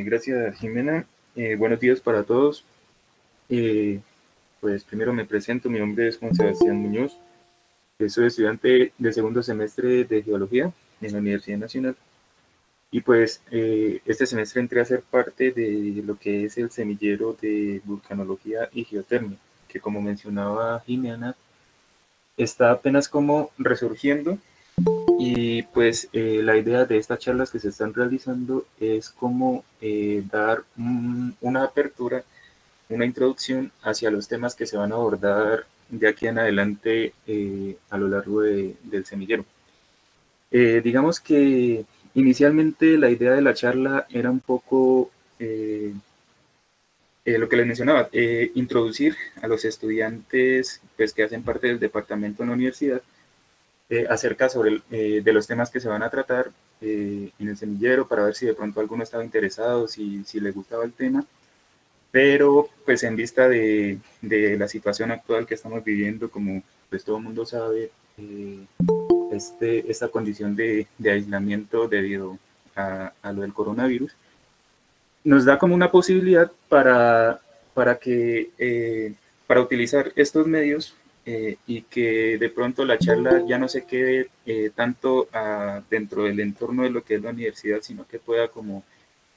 Gracias, Jimena. Buenos días para todos. Eh, pues primero me presento, mi nombre es Juan Sebastián Muñoz, soy estudiante de segundo semestre de Geología en la Universidad Nacional y pues este semestre entré a ser parte de lo que es el semillero de vulcanología y geotermia, que como mencionaba Jimena, está apenas como resurgiendo. Y pues la idea de estas charlas que se están realizando es como dar una apertura, una introducción hacia los temas que se van a abordar de aquí en adelante a lo largo del semillero. Digamos que inicialmente la idea de la charla era un poco lo que les mencionaba, introducir a los estudiantes pues, que hacen parte del departamento en la universidad acerca de los temas que se van a tratar en el semillero para ver si de pronto alguno estaba interesado, si le gustaba el tema, pero pues en vista de la situación actual que estamos viviendo, como pues todo el mundo sabe, esta condición de aislamiento debido a lo del coronavirus, nos da como una posibilidad para que para utilizar estos medios y que de pronto la charla ya no se quede tanto dentro del entorno de lo que es la universidad, sino que pueda como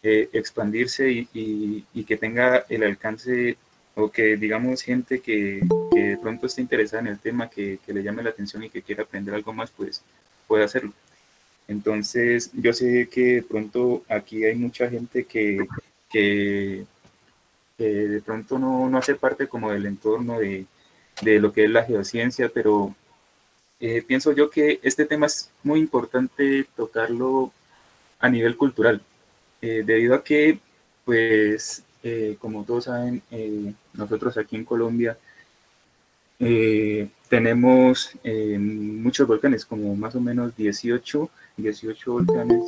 expandirse y que tenga el alcance o que digamos gente que de pronto esté interesada en el tema, que le llame la atención y que quiera aprender algo más, pues puede hacerlo. Entonces, yo sé que de pronto aquí hay mucha gente que, que de pronto no hace parte como del entorno de lo que es la geociencia, pero pienso yo que este tema es muy importante tocarlo a nivel cultural, debido a que, pues, como todos saben, nosotros aquí en Colombia tenemos muchos volcanes, como más o menos 18 volcanes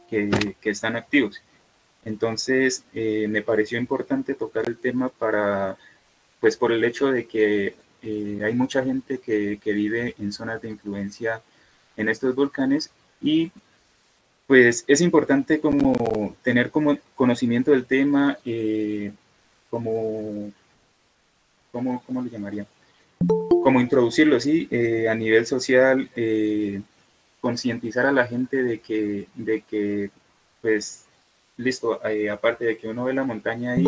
que están activos. Entonces, me pareció importante tocar el tema pues por el hecho de que hay mucha gente que vive en zonas de influencia en estos volcanes y pues es importante como tener como conocimiento del tema, como, ¿cómo lo llamaría? Como introducirlo, sí, a nivel social, concientizar a la gente de que pues, listo, aparte de que uno ve la montaña ahí,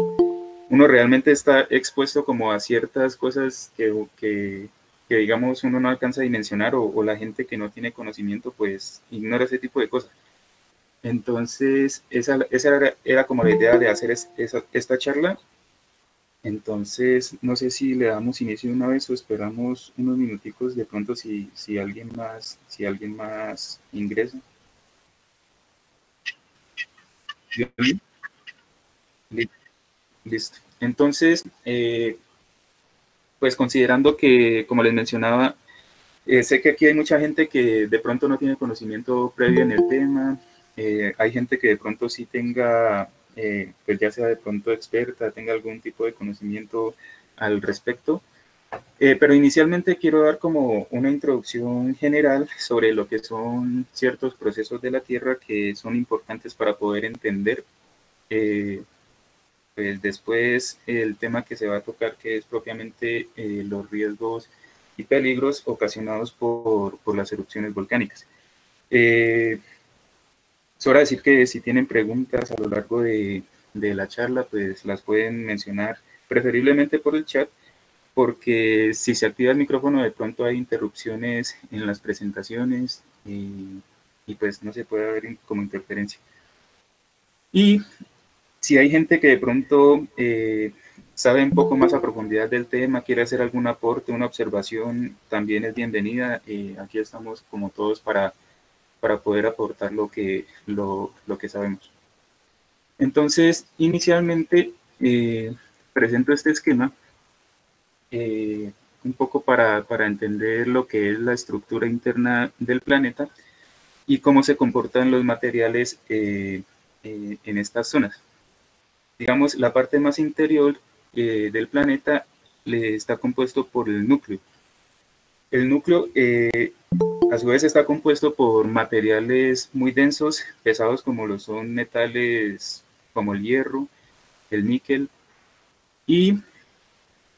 uno realmente está expuesto como a ciertas cosas que digamos, uno no alcanza a dimensionar o la gente que no tiene conocimiento, pues, ignora ese tipo de cosas. Entonces, esa era como la idea de hacer esta charla. Entonces, no sé si le damos inicio de una vez o esperamos unos minuticos de pronto si alguien más ingresa. Listo. Entonces, pues considerando que, como les mencionaba, sé que aquí hay mucha gente que de pronto no tiene conocimiento previo en el tema, hay gente que de pronto sí tenga, pues ya sea de pronto experta, tenga algún tipo de conocimiento al respecto. Pero inicialmente quiero dar como una introducción general sobre lo que son ciertos procesos de la Tierra que son importantes para poder entender. eh, pues después el tema que se va a tocar, que es propiamente los riesgos y peligros ocasionados por las erupciones volcánicas. Sobra decir que si tienen preguntas a lo largo de la charla, pues las pueden mencionar preferiblemente por el chat, porque si se activa el micrófono de pronto hay interrupciones en las presentaciones y pues no se puede ver como interferencia. Y si hay gente que de pronto sabe un poco más a profundidad del tema, quiere hacer algún aporte, una observación, también es bienvenida. Aquí estamos como todos para poder aportar lo que sabemos. Entonces, inicialmente presento este esquema un poco para entender lo que es la estructura interna del planeta y cómo se comportan los materiales en estas zonas. Digamos, la parte más interior del planeta está compuesto por el núcleo. El núcleo, a su vez, está compuesto por materiales muy densos, pesados como lo son metales como el hierro, el níquel, y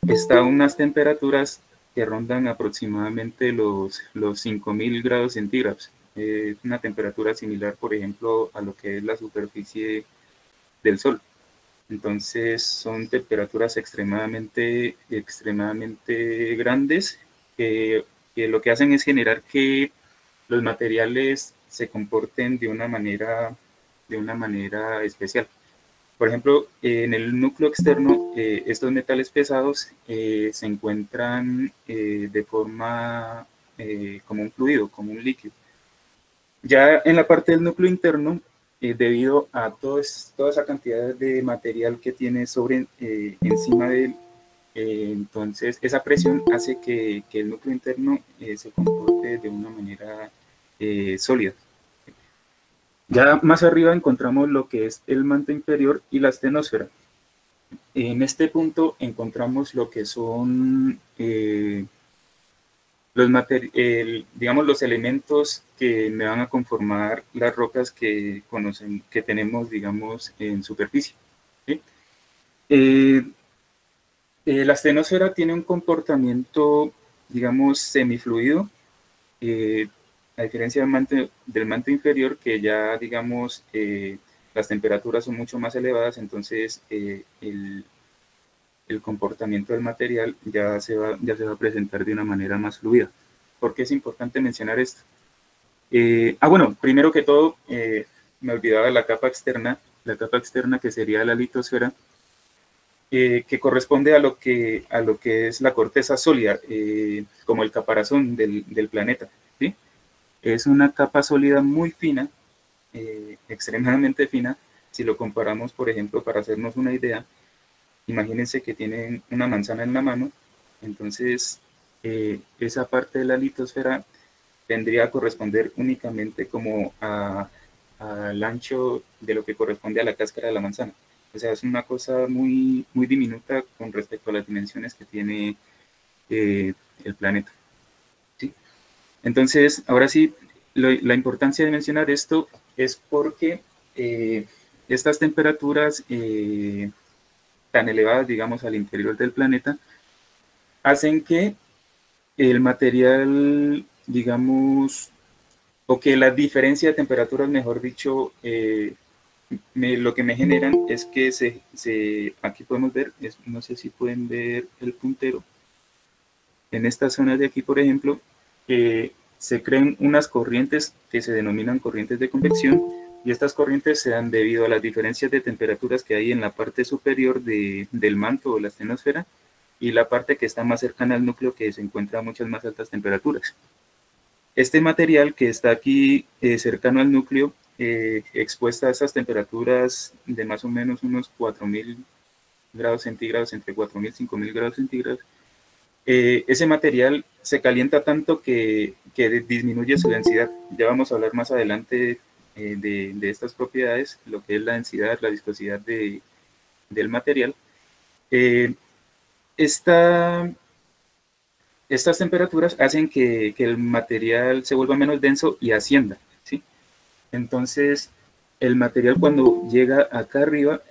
está a unas temperaturas que rondan aproximadamente los 5000 grados centígrados. Una temperatura similar, por ejemplo, a lo que es la superficie del Sol. Entonces son temperaturas extremadamente grandes que lo que hacen es generar que los materiales se comporten de una manera especial. Por ejemplo, en el núcleo externo, estos metales pesados se encuentran de forma como un fluido, como un líquido. Ya en la parte del núcleo interno, debido a toda esa cantidad de material que tiene encima de él, entonces esa presión hace que el núcleo interno se comporte de una manera sólida. Ya más arriba encontramos lo que es el manto inferior y la astenosfera. En este punto encontramos lo que son digamos, los elementos que me van a conformar las rocas que tenemos, digamos, en superficie. ¿Sí? La astenosfera tiene un comportamiento, digamos, semifluido, a diferencia del manto inferior, que ya, digamos, las temperaturas son mucho más elevadas, entonces el comportamiento del material ya se va a presentar de una manera más fluida. ¿Por qué es importante mencionar esto? Bueno, primero que todo, me olvidaba la capa externa que sería la litosfera, que corresponde a lo que es la corteza sólida, como el caparazón del planeta. ¿Sí? Es una capa sólida muy fina, extremadamente fina, si lo comparamos, por ejemplo, para hacernos una idea. Imagínense que tienen una manzana en la mano, entonces esa parte de la litosfera vendría a corresponder únicamente como al ancho de lo que corresponde a la cáscara de la manzana. O sea, es una cosa muy, muy diminuta con respecto a las dimensiones que tiene el planeta. ¿Sí? Entonces, ahora sí, la importancia de mencionar esto es porque estas temperaturas tan elevadas, digamos, al interior del planeta, hacen que el material, digamos, o que la diferencia de temperaturas, mejor dicho, lo que me generan es que aquí podemos ver, no sé si pueden ver el puntero, en esta zona de aquí, por ejemplo, se crean unas corrientes que se denominan corrientes de convección, y estas corrientes se dan debido a las diferencias de temperaturas que hay en la parte superior del manto o la astenosfera y la parte que está más cercana al núcleo, que se encuentra a muchas más altas temperaturas. Este material que está aquí cercano al núcleo, expuesta a estas temperaturas de más o menos unos 4000 grados centígrados, entre 4000 y 5000 grados centígrados, ese material se calienta tanto que disminuye su densidad. Ya vamos a hablar más adelante de estas propiedades, lo que es la densidad, la viscosidad del material. Estas temperaturas hacen que el material se vuelva menos denso y ascienda, ¿sí? Entonces, el material cuando llega acá arriba,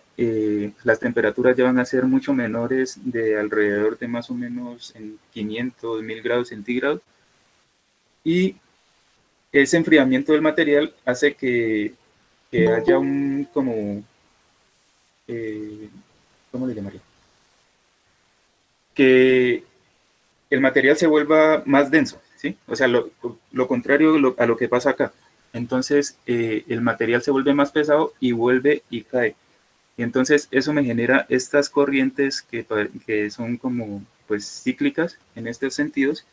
las temperaturas ya van a ser mucho menores, de alrededor de más o menos en 500, 1000 grados centígrados, y ese enfriamiento del material hace que haya ¿cómo le llamaría? Que el material se vuelva más denso, ¿sí? O sea, lo contrario a lo que pasa acá. Entonces, el material se vuelve más pesado y vuelve y cae. Y entonces eso me genera estas corrientes que son como pues cíclicas en estos sentidos.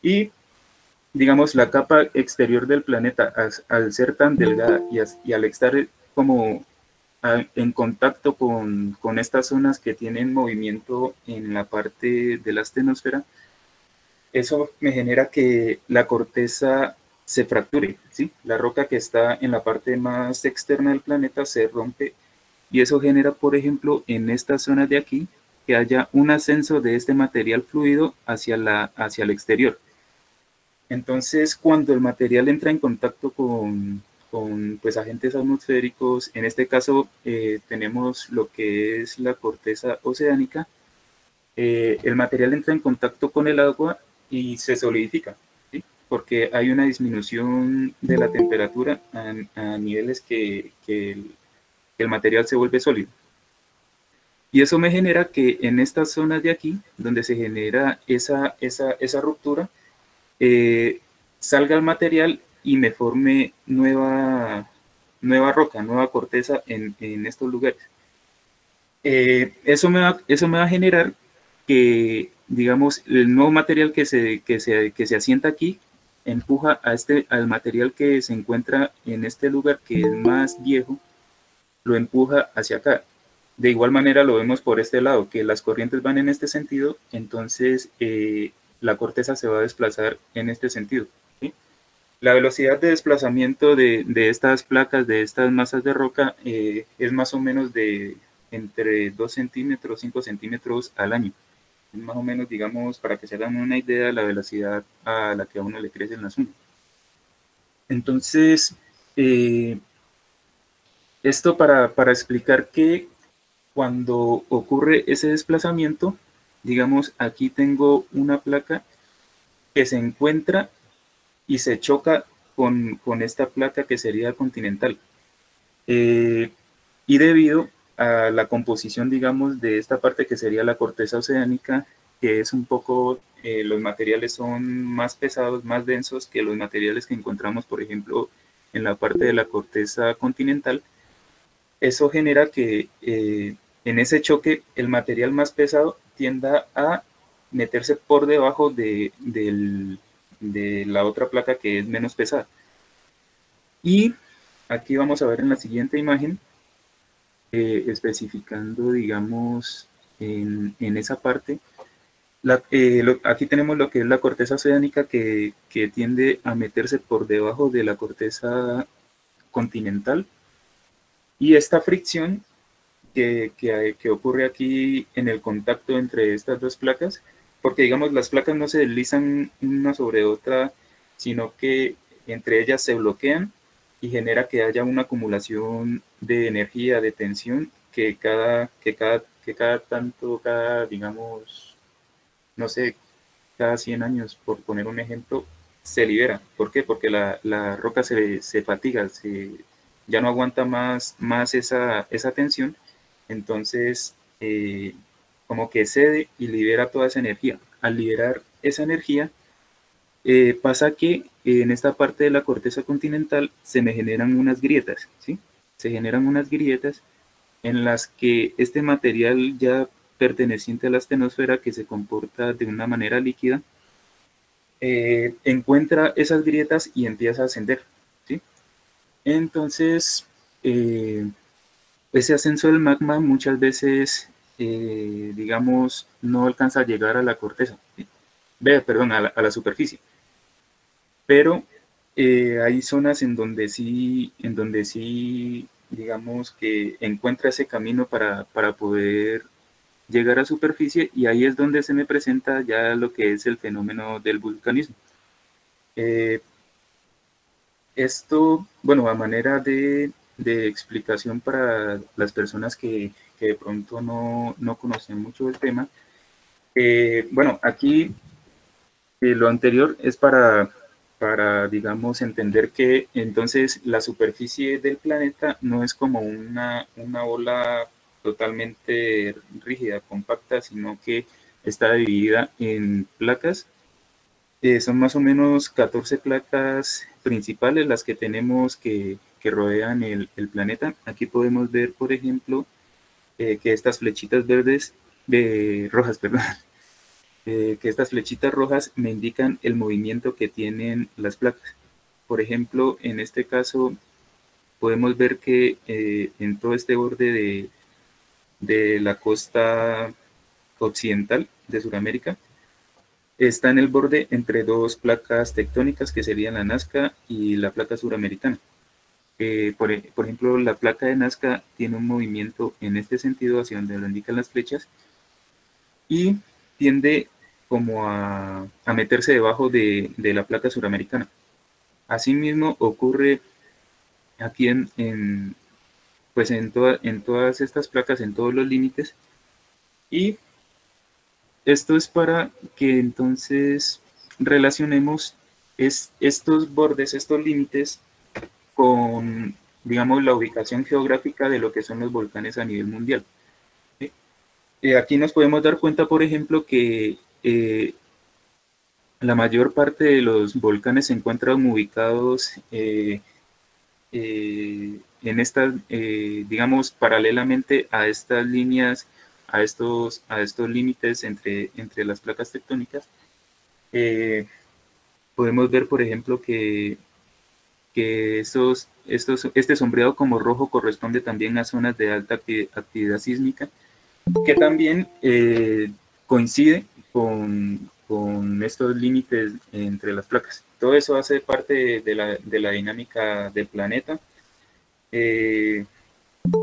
Y digamos, la capa exterior del planeta, al ser tan delgada y al estar como en contacto con estas zonas que tienen movimiento en la parte de la astenosfera, eso me genera que la corteza se fracture, ¿sí? La roca que está en la parte más externa del planeta se rompe y eso genera, por ejemplo, en esta zona de aquí, que haya un ascenso de este material fluido hacia el exterior. Entonces, cuando el material entra en contacto con pues, agentes atmosféricos, en este caso tenemos lo que es la corteza oceánica, el material entra en contacto con el agua y se solidifica, ¿sí? Porque hay una disminución de la temperatura a niveles que el material se vuelve sólido. Y eso me genera que en estas zonas de aquí, donde se genera esa ruptura, eh, salga el material y me forme nueva roca, nueva corteza en estos lugares. Eso me va a generar que, digamos, el nuevo material que se asienta aquí empuja al material que se encuentra en este lugar que es más viejo, lo empuja hacia acá. De igual manera lo vemos por este lado, que las corrientes van en este sentido, entonces la corteza se va a desplazar en este sentido, ¿sí? La velocidad de desplazamiento de estas placas, de estas masas de roca, es más o menos de entre 2 centímetros, 5 centímetros al año. Es más o menos, digamos, para que se hagan una idea de la velocidad a la que a uno le crece en la zona. Entonces, eh, esto para explicar que cuando ocurre ese desplazamiento, digamos, aquí tengo una placa que se encuentra y se choca con esta placa que sería continental. Eh, y debido a la composición, digamos, de esta parte que sería la corteza oceánica, que es un poco, los materiales son más pesados, más densos que los materiales que encontramos, por ejemplo, en la parte de la corteza continental, eso genera que en ese choque el material más pesado tienda a meterse por debajo de la otra placa que es menos pesada. Y aquí vamos a ver en la siguiente imagen, especificando, digamos, en esa parte, aquí tenemos lo que es la corteza oceánica que tiende a meterse por debajo de la corteza continental. Y esta fricción que ocurre aquí en el contacto entre estas dos placas, porque digamos las placas no se deslizan una sobre otra, sino que entre ellas se bloquean y genera que haya una acumulación de energía, de tensión, cada, digamos, no sé, cada 100 años, por poner un ejemplo, se libera. ¿Por qué? Porque la roca se fatiga, ya no aguanta más esa tensión, entonces como que cede y libera toda esa energía. Al liberar esa energía, pasa que en esta parte de la corteza continental se me generan unas grietas, ¿sí? Se generan unas grietas en las que este material ya perteneciente a la astenosfera, que se comporta de una manera líquida, encuentra esas grietas y empieza a ascender, ¿sí? Entonces, ese ascenso del magma muchas veces, digamos, no alcanza a llegar a la corteza, ¿sí? Perdón, a la superficie. Pero hay zonas en donde sí, digamos, que encuentra ese camino para poder llegar a superficie, y ahí es donde se me presenta ya lo que es el fenómeno del vulcanismo. Eh, Esto, bueno, a manera de explicación para las personas que de pronto no conocen mucho el tema, bueno, aquí lo anterior es para, digamos, entender que entonces la superficie del planeta no es como una bola totalmente rígida, compacta, sino que está dividida en placas. Son más o menos 14 placas principales las que tenemos que rodean el planeta. Aquí podemos ver, por ejemplo, que estas flechitas rojas, perdón, que estas flechitas rojas me indican el movimiento que tienen las placas. Por ejemplo, en este caso podemos ver que en todo este borde de la costa occidental de Sudamérica, está en el borde entre dos placas tectónicas que serían la Nazca y la placa suramericana. Por ejemplo, la placa de Nazca tiene un movimiento en este sentido hacia donde lo indican las flechas y tiende como a meterse debajo de la placa suramericana. Asimismo ocurre aquí pues en todas estas placas, en todos los límites, y esto es para que entonces relacionemos estos bordes, estos límites con, digamos, la ubicación geográfica de lo que son los volcanes a nivel mundial. ¿Sí? Aquí nos podemos dar cuenta, por ejemplo, que la mayor parte de los volcanes se encuentran ubicados en estas, digamos, paralelamente a estas líneas, a estos límites entre las placas tectónicas. Podemos ver, por ejemplo, que este sombreado como rojo corresponde también a zonas de alta actividad sísmica, que también coincide con estos límites entre las placas. Todo eso hace parte de la dinámica del planeta.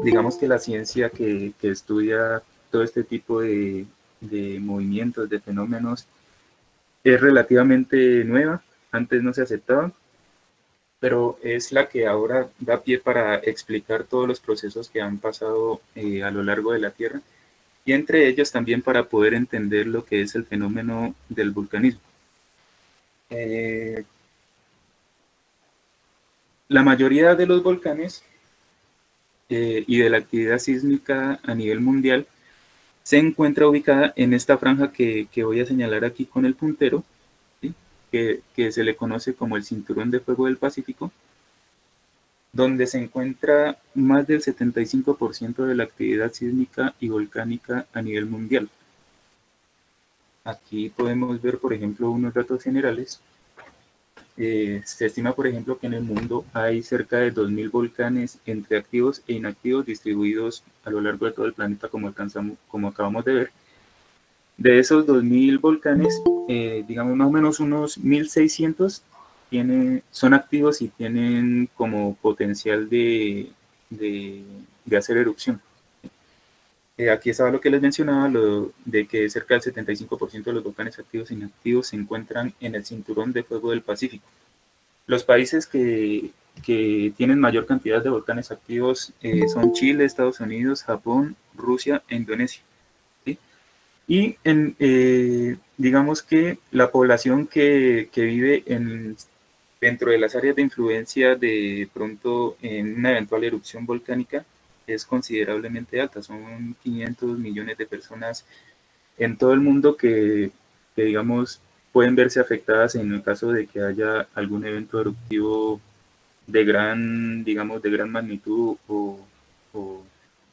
Digamos que la ciencia que estudia todo este tipo de movimientos, de fenómenos, es relativamente nueva. Antes no se aceptaba, pero es la que ahora da pie para explicar todos los procesos que han pasado a lo largo de la Tierra, y entre ellos también para poder entender lo que es el fenómeno del vulcanismo. La mayoría de los volcanes y de la actividad sísmica a nivel mundial se encuentra ubicada en esta franja que voy a señalar aquí con el puntero, ¿sí? Que se le conoce como el Cinturón de Fuego del Pacífico, donde se encuentra más del 75% de la actividad sísmica y volcánica a nivel mundial. Aquí podemos ver, por ejemplo, unos datos generales. Se estima, por ejemplo, que en el mundo hay cerca de 2.000 volcanes entre activos e inactivos distribuidos a lo largo de todo el planeta, como acabamos de ver. De esos 2.000 volcanes, digamos más o menos unos 1.600 son activos y tienen como potencial de hacer erupción. Aquí estaba lo que les mencionaba, lo de que cerca del 75% de los volcanes activos e inactivos se encuentran en el cinturón de fuego del Pacífico. Los países que tienen mayor cantidad de volcanes activos son Chile, Estados Unidos, Japón, Rusia e Indonesia. ¿Sí? Y digamos que la población que vive dentro de las áreas de influencia de pronto en una eventual erupción volcánica es considerablemente alta. Son 500 millones de personas en todo el mundo que digamos, pueden verse afectadas en el caso de que haya algún evento eruptivo de gran, digamos, de gran magnitud o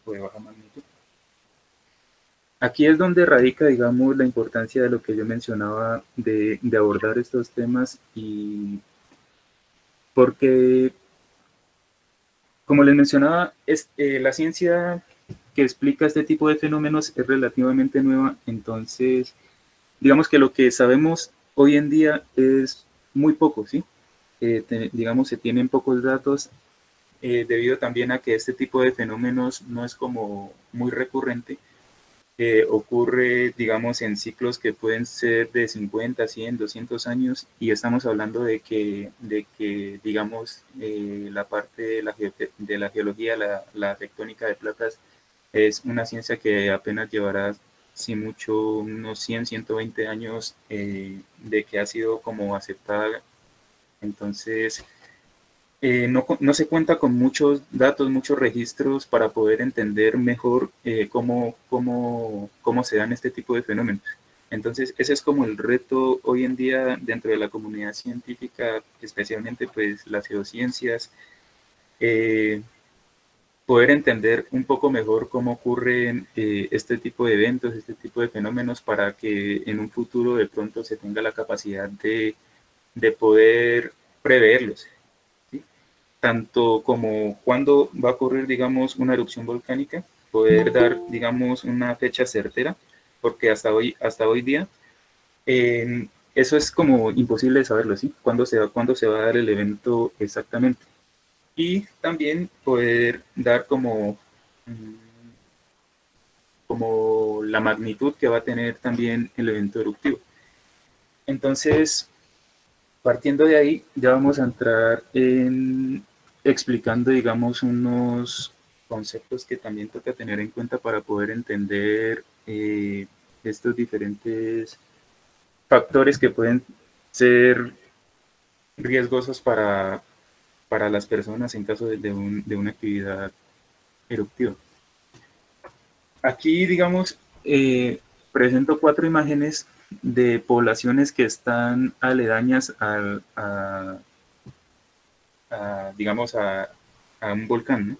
de baja magnitud. Aquí es donde radica, digamos, la importancia de lo que yo mencionaba de abordar estos temas, y porque, como les mencionaba, la ciencia que explica este tipo de fenómenos es relativamente nueva. Entonces digamos que lo que sabemos hoy en día es muy poco, ¿sí? Digamos, se tienen pocos datos debido también a que este tipo de fenómenos no es como muy recurrente. Ocurre, digamos, en ciclos que pueden ser de 50, 100, 200 años, y estamos hablando de que digamos, la parte de la geología, la tectónica de placas, es una ciencia que apenas llevará, si mucho, unos 100, 120 años de que ha sido como aceptada. Entonces, no se cuenta con muchos datos, muchos registros para poder entender mejor cómo se dan este tipo de fenómenos. Entonces, ese es como el reto hoy en día dentro de la comunidad científica, especialmente pues las geociencias, poder entender un poco mejor cómo ocurren este tipo de eventos, este tipo de fenómenos, para que en un futuro de pronto se tenga la capacidad de poder preverlos. ¿Sí? tanto como cuándo va a ocurrir, digamos, una erupción volcánica, poder dar, digamos, una fecha certera, porque hasta hoy día, eso es como imposible de saberlo, ¿sí? Cuándo se va a dar el evento exactamente. Y también poder dar como la magnitud que va a tener también el evento eruptivo. Entonces, partiendo de ahí, ya vamos a entrar en explicando, digamos, unos conceptos que también toca tener en cuenta para poder entender estos diferentes factores que pueden ser riesgosos para las personas en caso de una actividad eruptiva. Aquí, digamos, presento 4 imágenes de poblaciones que están aledañas digamos, a un volcán, ¿no?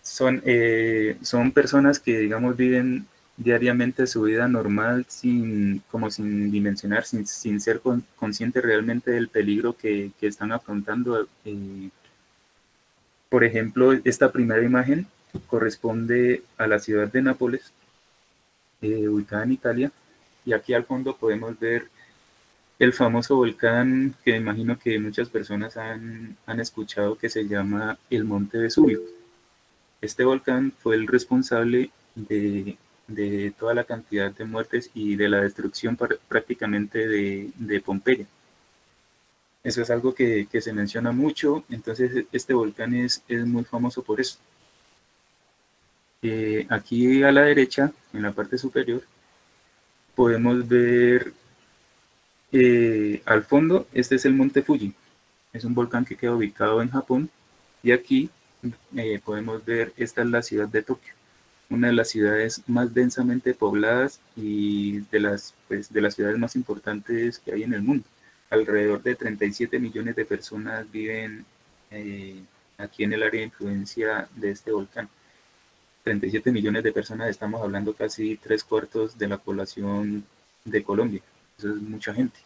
Son personas que, digamos, viven diariamente su vida normal como sin dimensionar, sin ser conscientes realmente del peligro que están afrontando. Por ejemplo, esta primera imagen corresponde a la ciudad de Nápoles, ubicada en Italia, y aquí al fondo podemos ver el famoso volcán que imagino que muchas personas han escuchado, que se llama el Monte Vesubio. Este volcán fue el responsable de toda la cantidad de muertes y de la destrucción prácticamente de Pompeya. Eso es algo que se menciona mucho, entonces este volcán es muy famoso por eso. Aquí a la derecha, en la parte superior, podemos ver al fondo, este es el Monte Fuji. Es un volcán que queda ubicado en Japón. Y aquí podemos ver, esta es la ciudad de Tokio, una de las ciudades más densamente pobladas y pues, de las ciudades más importantes que hay en el mundo. Alrededor de 37 millones de personas viven aquí en el área de influencia de este volcán. 37 millones de personas, estamos hablando casi 3/4 de la población de Colombia. Eso es mucha gente.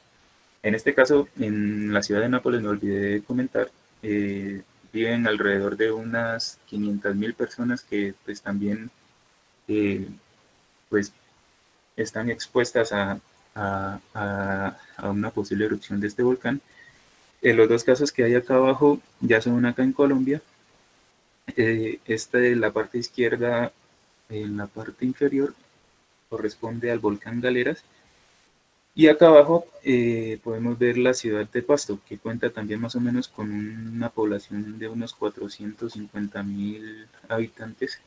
En este caso, en la ciudad de Nápoles, me olvidé comentar, viven alrededor de unas 500.000 personas que pues también pues, están expuestas a una posible erupción de este volcán. Los dos casos que hay acá abajo ya son acá en Colombia. Esta de la parte izquierda, en la parte inferior, corresponde al volcán Galeras. Y acá abajo podemos ver la ciudad de Pasto, que cuenta también más o menos con una población de unos 450.000 habitantes,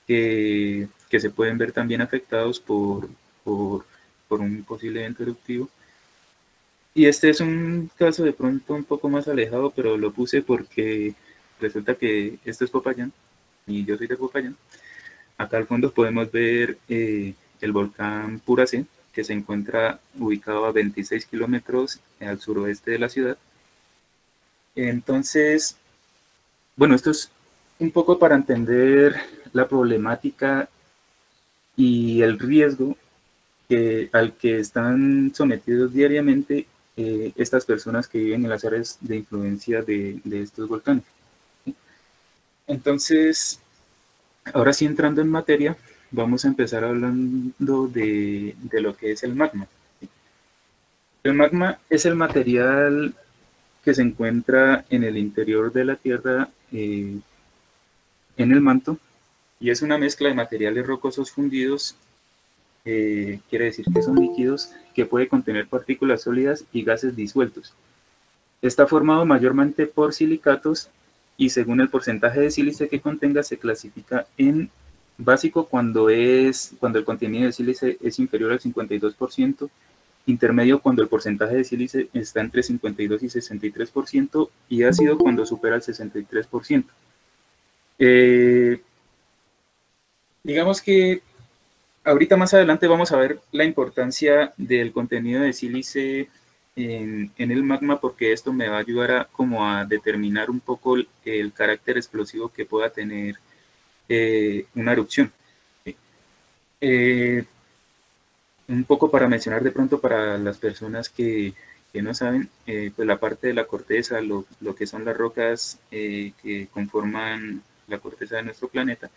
que se pueden ver también afectados por, por un posible evento eruptivo. Y este es un caso de pronto un poco más alejado, pero lo puse porque resulta que esto es Popayán y yo soy de Popayán. Acá al fondo podemos ver el volcán Puracé, que se encuentra ubicado a 26 kilómetros al suroeste de la ciudad. Entonces, bueno, esto es un poco para entender la problemática y el riesgo al que están sometidos diariamente estas personas que viven en las áreas de influencia de estos volcanes. Entonces, ahora sí, entrando en materia, vamos a empezar hablando de lo que es el magma. El magma es el material que se encuentra en el interior de la Tierra, en el manto, y es una mezcla de materiales rocosos fundidos, quiere decir que son líquidos, que puede contener partículas sólidas y gases disueltos. Está formado mayormente por silicatos y según el porcentaje de sílice que contenga se clasifica en básico cuando el contenido de sílice es inferior al 52%, intermedio cuando el porcentaje de sílice está entre 52 y 63%, y ácido cuando supera el 63%. Digamos que ahorita más adelante vamos a ver la importancia del contenido de sílice en el magma, porque esto me va a ayudar a determinar un poco el carácter explosivo que pueda tener una erupción. Un poco para mencionar de pronto para las personas que que no saben, pues la parte de la corteza, lo que son las rocas que conforman la corteza de nuestro planeta,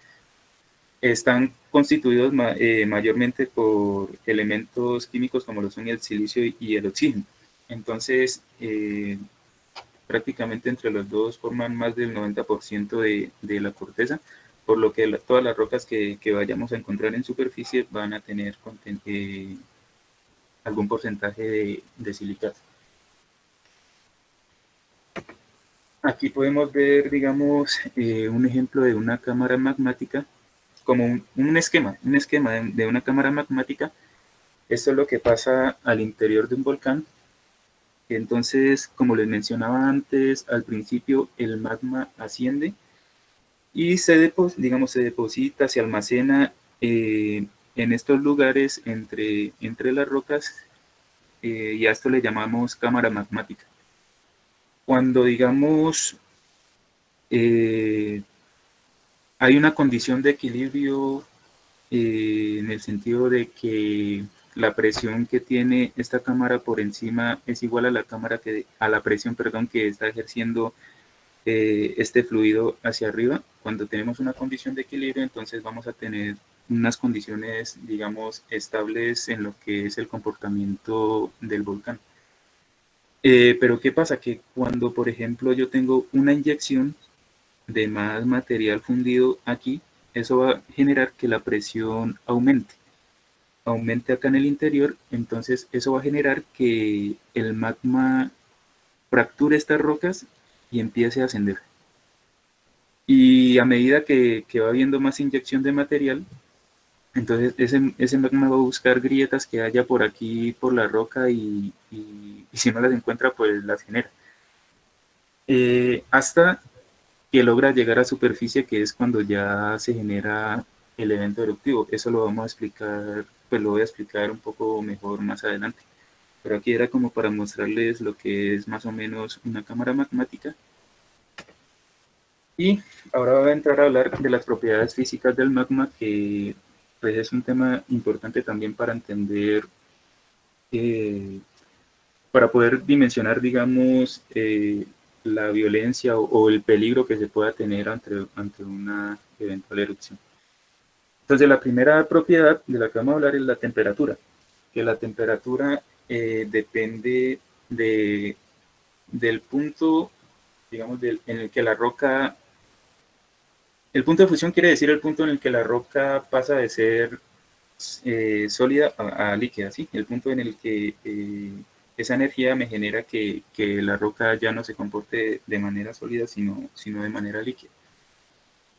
están constituidos mayormente por elementos químicos como lo son el silicio y el oxígeno. Entonces, prácticamente entre los dos forman más del 90% de la corteza, por lo que todas las rocas que vayamos a encontrar en superficie van a tener algún porcentaje de silicato. Aquí podemos ver, digamos, un ejemplo de una cámara magmática, como un esquema de una cámara magmática. Esto es lo que pasa al interior de un volcán. Entonces, como les mencionaba antes, al principio el magma asciende y digamos, se deposita, se almacena en estos lugares entre las rocas, y a esto le llamamos cámara magmática. Cuando, digamos, eh, hay una condición de equilibrio, en el sentido de que la presión que tiene esta cámara por encima es igual a la presión, perdón, que está ejerciendo este fluido hacia arriba. Cuando tenemos una condición de equilibrio, entonces vamos a tener unas condiciones, digamos, estables en lo que es el comportamiento del volcán. Pero ¿qué pasa? Que cuando, por ejemplo, yo tengo una inyección de más material fundido aquí, eso va a generar que la presión aumente acá en el interior. Entonces eso va a generar que el magma fracture estas rocas y empiece a ascender. Y a medida que va habiendo más inyección de material, entonces ese magma va a buscar grietas que haya por aquí, por la roca, y si no las encuentra, pues las genera. Hasta que logra llegar a superficie, que es cuando ya se genera el evento eruptivo. Eso lo vamos a explicar, pues lo voy a explicar un poco mejor más adelante. Pero aquí era como para mostrarles lo que es más o menos una cámara magmática. Y ahora voy a entrar a hablar de las propiedades físicas del magma, que pues es un tema importante también para entender, eh, para poder dimensionar, digamos, la violencia o el peligro que se pueda tener ante una eventual erupción. Entonces, la primera propiedad de la que vamos a hablar es la temperatura, que la temperatura depende del punto, digamos, en el que la roca. El punto de fusión quiere decir el punto en el que la roca pasa de ser sólida a líquida, ¿sí? El punto en el que esa energía me genera que la roca ya no se comporte de manera sólida, sino de manera líquida.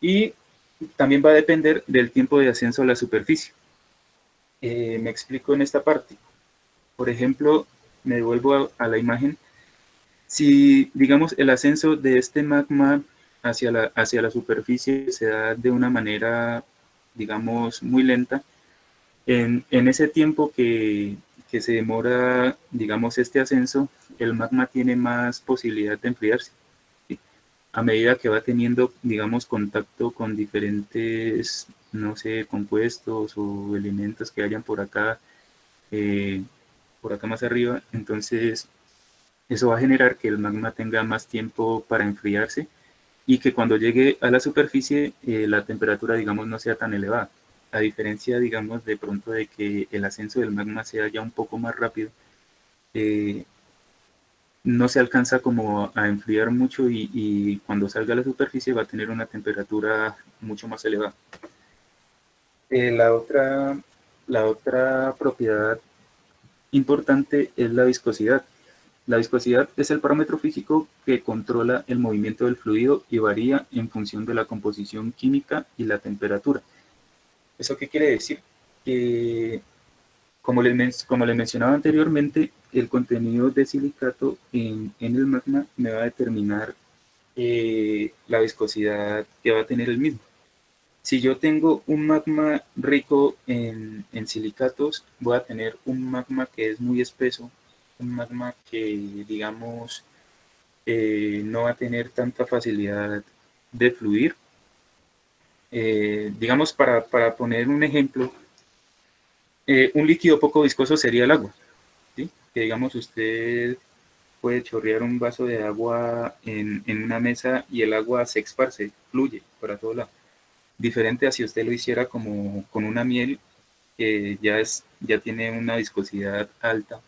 Y también va a depender del tiempo de ascenso a la superficie. Me explico en esta parte. Por ejemplo, me devuelvo a la imagen. Si, digamos, el ascenso de este magma hacia la superficie se da de una manera, digamos, muy lenta, en ese tiempo que se demora, digamos, este ascenso, el magma tiene más posibilidad de enfriarse, ¿sí? A medida que va teniendo, digamos, contacto con diferentes, no sé, compuestos o elementos que hayan eh, por acá más arriba. Entonces eso va a generar que el magma tenga más tiempo para enfriarse y que cuando llegue a la superficie, la temperatura, digamos, no sea tan elevada. A diferencia, digamos, de pronto de que el ascenso del magma sea ya un poco más rápido, eh, no se alcanza como a enfriar mucho, y cuando salga a la superficie va a tener una temperatura mucho más elevada. Eh, la otra, la otra propiedad importante es la viscosidad. La viscosidad es el parámetro físico que controla el movimiento del fluido y varía en función de la composición química y la temperatura. ¿Eso qué quiere decir? Que, como les mencionaba anteriormente, el contenido de silicato en el magma me va a determinar la viscosidad que va a tener el mismo. Si yo tengo un magma rico en silicatos, voy a tener un magma que es muy espeso, un magma que, digamos, no va a tener tanta facilidad de fluir. Digamos, para poner un ejemplo, un líquido poco viscoso sería el agua, ¿sí? que digamos usted puede chorrear un vaso de agua en una mesa y el agua se esparce, fluye para todo lado. Diferente a si usted lo hiciera como con una miel que ya tiene una viscosidad alta.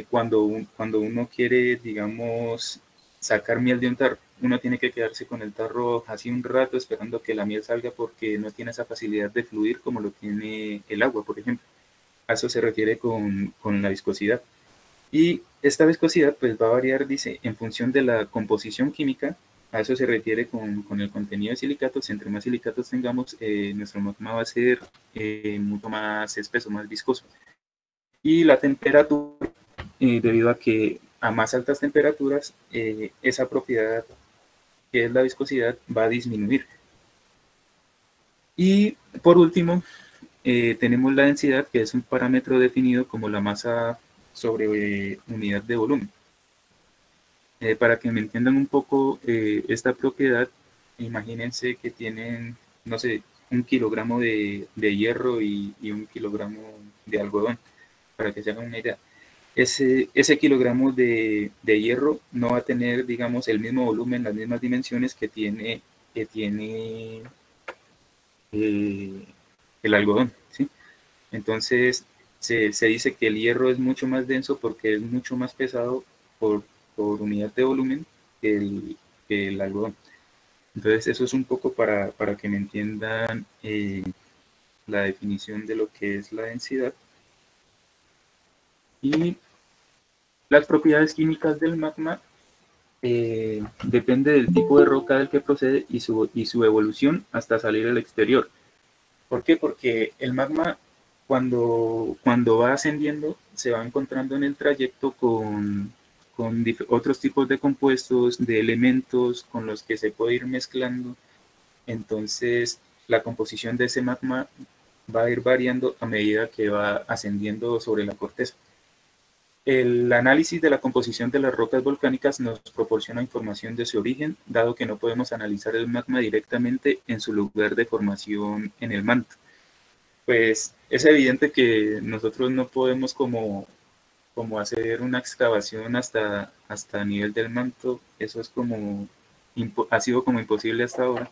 Cuando uno quiere, digamos, sacar miel de un tarro, uno tiene que quedarse con el tarro así un rato esperando que la miel salga porque no tiene esa facilidad de fluir como lo tiene el agua, por ejemplo. A eso se refiere con la viscosidad. Y esta viscosidad pues va a variar, dice, en función de la composición química. A eso se refiere con el contenido de silicatos. Entre más silicatos tengamos, nuestro magma va a ser mucho más espeso, más viscoso. Y la temperatura, debido a que a más altas temperaturas, esa propiedad que es la viscosidad va a disminuir. Y por último, tenemos la densidad, que es un parámetro definido como la masa sobre unidad de volumen. Para que me entiendan un poco esta propiedad, imagínense que tienen, no sé, 1 kilogramo de hierro y 1 kilogramo de algodón, para que se hagan una idea. Ese kilogramo de hierro no va a tener, digamos, el mismo volumen, las mismas dimensiones que tiene el algodón, ¿sí? Entonces, se dice que el hierro es mucho más denso porque es mucho más pesado por, por unidad de volumen que el algodón. Entonces, eso es un poco para que me entiendan la definición de lo que es la densidad. Y las propiedades químicas del magma depende del tipo de roca del que procede y su evolución hasta salir al exterior. ¿Por qué? Porque el magma, cuando va ascendiendo, se va encontrando en el trayecto con otros tipos de compuestos, de elementos con los que se puede ir mezclando. Entonces, la composición de ese magma va a ir variando a medida que va ascendiendo sobre la corteza. El análisis de la composición de las rocas volcánicas nos proporciona información de su origen, dado que no podemos analizar el magma directamente en su lugar de formación en el manto. Pues es evidente que nosotros no podemos como hacer una excavación hasta nivel del manto. Eso es ha sido como imposible hasta ahora.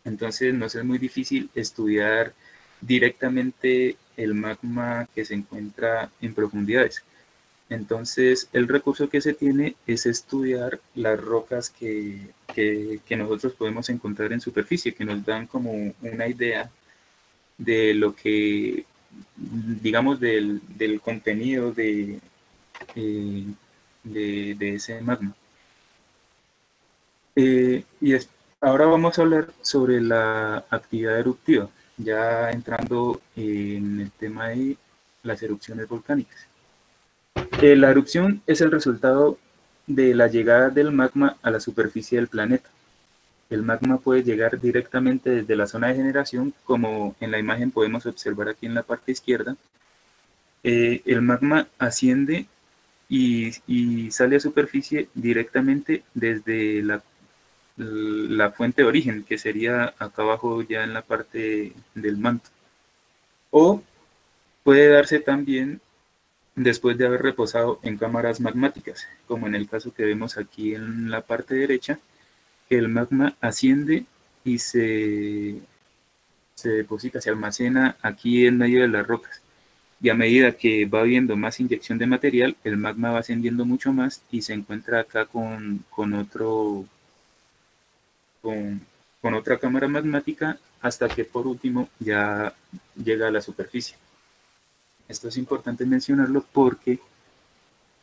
Entonces nos es muy difícil estudiar directamente el magma que se encuentra en profundidades. Entonces, el recurso que se tiene es estudiar las rocas que nosotros podemos encontrar en superficie, que nos dan como una idea de lo que, digamos, del contenido eh, de ese magma. Ahora vamos a hablar sobre la actividad eruptiva, ya entrando en el tema de las erupciones volcánicas. La erupción es el resultado de la llegada del magma a la superficie del planeta. El magma puede llegar directamente desde la zona de generación, como en la imagen podemos observar aquí en la parte izquierda. El magma asciende y sale a superficie directamente desde la fuente de origen, que sería acá abajo ya en la parte del manto. O puede darse también después de haber reposado en cámaras magmáticas, como en el caso que vemos aquí en la parte derecha, que el magma asciende y se deposita, se almacena aquí en medio de las rocas. Y a medida que va habiendo más inyección de material, el magma va ascendiendo mucho más y se encuentra acá con, con otra cámara magmática hasta que por último ya llega a la superficie. Esto es importante mencionarlo porque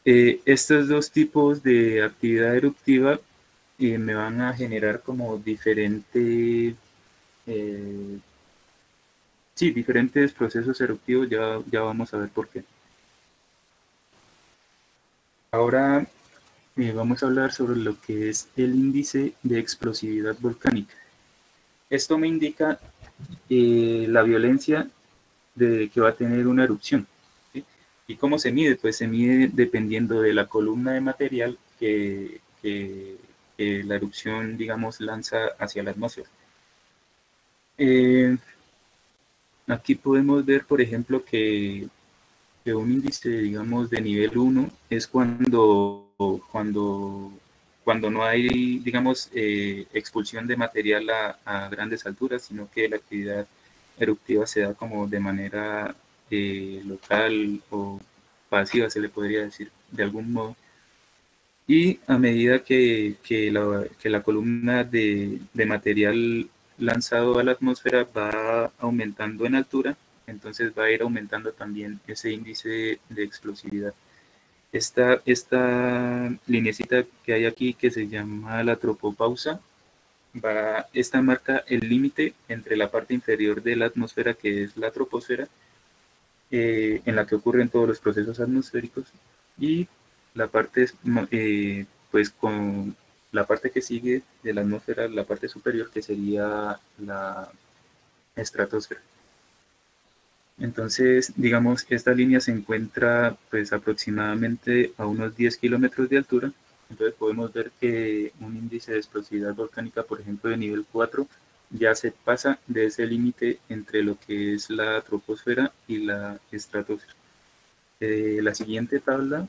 estos dos tipos de actividad eruptiva me van a generar como diferentes procesos eruptivos, ya vamos a ver por qué. Ahora vamos a hablar sobre lo que es el índice de explosividad volcánica. Esto me indica la violencia que va a tener una erupción. ¿Sí? ¿Y cómo se mide? Pues se mide dependiendo de la columna de material que la erupción, digamos, lanza hacia la atmósfera. Aquí podemos ver, por ejemplo, que que un índice, digamos, de nivel uno es cuando no hay, digamos, expulsión de material a grandes alturas, sino que la actividad eruptiva se da como de manera local o pasiva, se le podría decir de algún modo. Y a medida que la columna de material lanzado a la atmósfera va aumentando en altura, entonces va a ir aumentando también ese índice de explosividad. Esta linecita que hay aquí que se llama la tropopausa, esta marca el límite entre la parte inferior de la atmósfera, que es la troposfera, en la que ocurren todos los procesos atmosféricos, y la parte, pues con la parte que sigue de la atmósfera, la parte superior, que sería la estratosfera. Entonces, digamos, esta línea se encuentra pues aproximadamente a unos 10 kilómetros de altura. Entonces podemos ver que un índice de explosividad volcánica, por ejemplo, de nivel 4, ya se pasa de ese límite entre lo que es la troposfera y la estratosfera. La siguiente tabla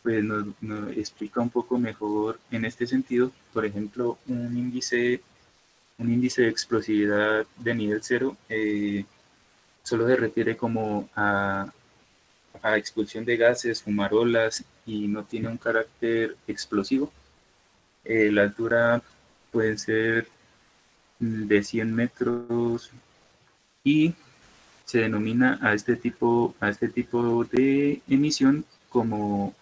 pues nos explica un poco mejor en este sentido. Por ejemplo, un índice de explosividad de nivel 0 solo se refiere como a expulsión de gases, fumarolas, y no tiene un carácter explosivo. La altura puede ser de 100 metros y se denomina a este tipo de emisión como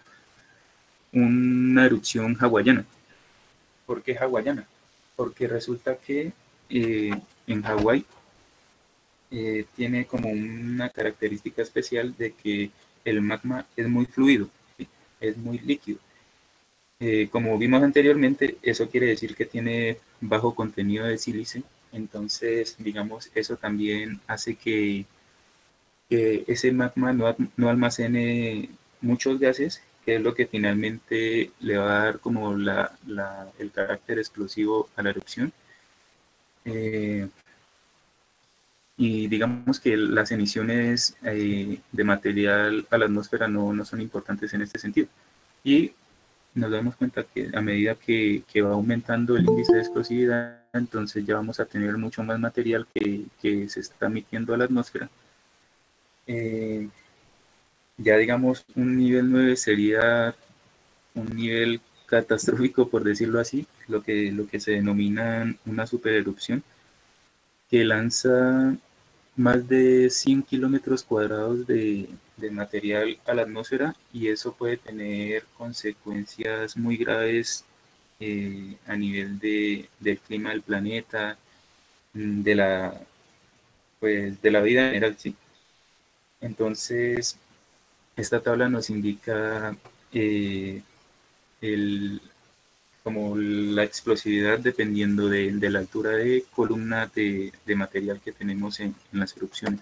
una erupción hawaiana. ¿Por qué hawaiana? Porque resulta que eh, en Hawái tiene como una característica especial de que el magma es muy fluido, ¿sí? Es muy líquido. Como vimos anteriormente, eso quiere decir que tiene bajo contenido de sílice, entonces, digamos, eso también hace que ese magma no almacene muchos gases, que es lo que finalmente le va a dar como el carácter explosivo a la erupción. Eh, y digamos que las emisiones de material a la atmósfera no son importantes en este sentido. Y nos damos cuenta que a medida que va aumentando el índice de explosividad, entonces ya vamos a tener mucho más material que se está emitiendo a la atmósfera. Eh, ya digamos, un nivel 9 sería un nivel catastrófico, por decirlo así, lo que se denomina una supererupción, que lanza más de 100 kilómetros cuadrados de material a la atmósfera, y eso puede tener consecuencias muy graves a nivel del clima del planeta, de pues, de la vida en general, ¿sí? Entonces, esta tabla nos indica eh, el, como la explosividad dependiendo de la altura de columna de material que tenemos en las erupciones.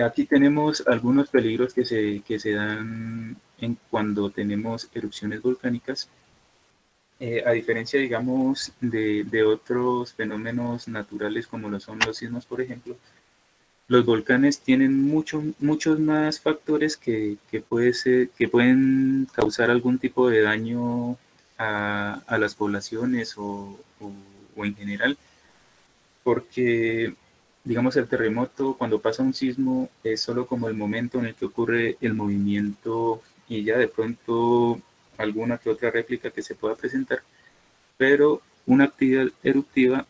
Aquí tenemos algunos peligros que se dan cuando tenemos erupciones volcánicas. A diferencia, digamos, de otros fenómenos naturales como lo son los sismos, por ejemplo, los volcanes tienen muchos más factores que pueden causar algún tipo de daño a las poblaciones o en general, porque, digamos, el terremoto, cuando pasa un sismo, es solo como el momento en el que ocurre el movimiento y ya de pronto alguna que otra réplica que se pueda presentar, pero una actividad eruptiva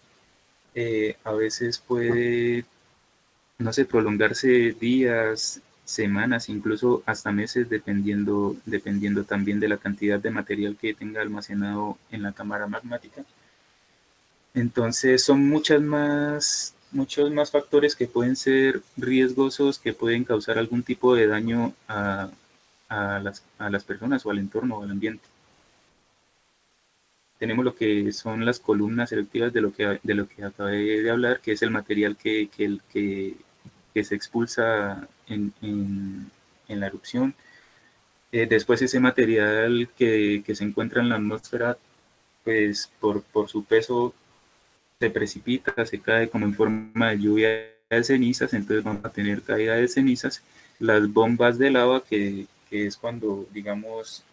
a veces puede, no sé, prolongarse días, semanas, incluso hasta meses, dependiendo también de la cantidad de material que tenga almacenado en la cámara magmática. Entonces son muchos más factores que pueden ser riesgosos, que pueden causar algún tipo de daño a las personas o al entorno o al ambiente. Tenemos lo que son las columnas eruptivas de lo que acabé de hablar, que es el material que se expulsa en la erupción. Después ese material que se encuentra en la atmósfera, pues por su peso se precipita, se cae como en forma de lluvia de cenizas, entonces vamos a tener caída de cenizas, las bombas de lava, que es cuando, digamos,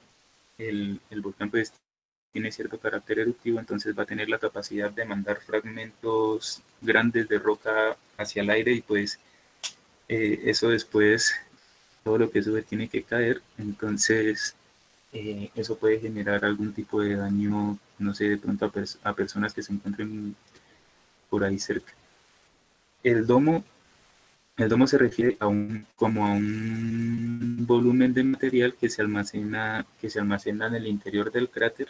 el volcán pues tiene cierto carácter eruptivo, entonces va a tener la capacidad de mandar fragmentos grandes de roca hacia el aire y pues eso después, todo lo que sube tiene que caer, entonces eso puede generar algún tipo de daño, no sé, de pronto a personas que se encuentren por ahí cerca. El domo, el domo se refiere a como a un volumen de material que se almacena en el interior del cráter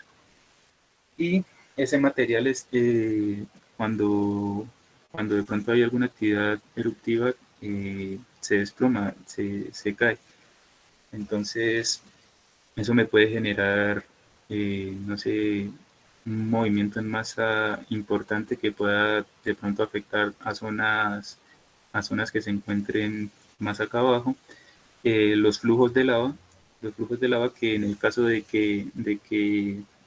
y ese material es cuando de pronto hay alguna actividad eruptiva se desploma, se cae. Entonces eso me puede generar, no sé, un movimiento en masa importante que pueda de pronto afectar a zonas que se encuentren más acá abajo. Los flujos de lava, los flujos de lava que en el caso de que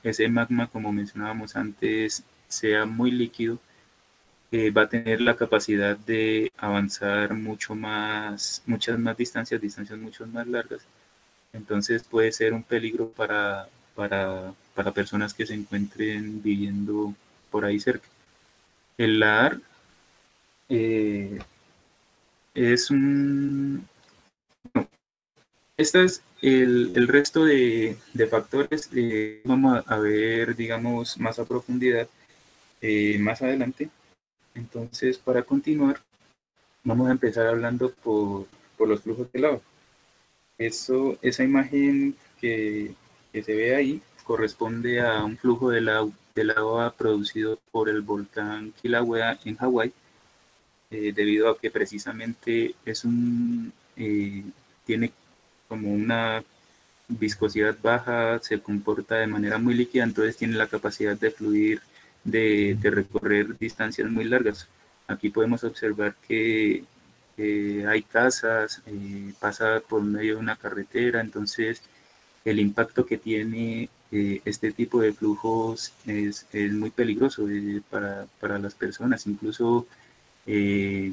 ese magma, como mencionábamos antes, sea muy líquido, va a tener la capacidad de avanzar muchas más distancias, distancias mucho más largas. Entonces puede ser un peligro para personas que se encuentren viviendo por ahí cerca. El LAR eh, es un... Este es el resto de factores. Vamos a ver, digamos, más a profundidad más adelante. Entonces, para continuar, vamos a empezar hablando por los flujos de lava. Esa imagen que se ve ahí corresponde a un flujo de lava producido por el volcán Kilauea en Hawái, debido a que precisamente tiene como una viscosidad baja, se comporta de manera muy líquida, entonces tiene la capacidad de fluir, de recorrer distancias muy largas. Aquí podemos observar que hay casas, pasa por medio de una carretera, entonces el impacto que tiene este tipo de flujos es muy peligroso para las personas, incluso eh,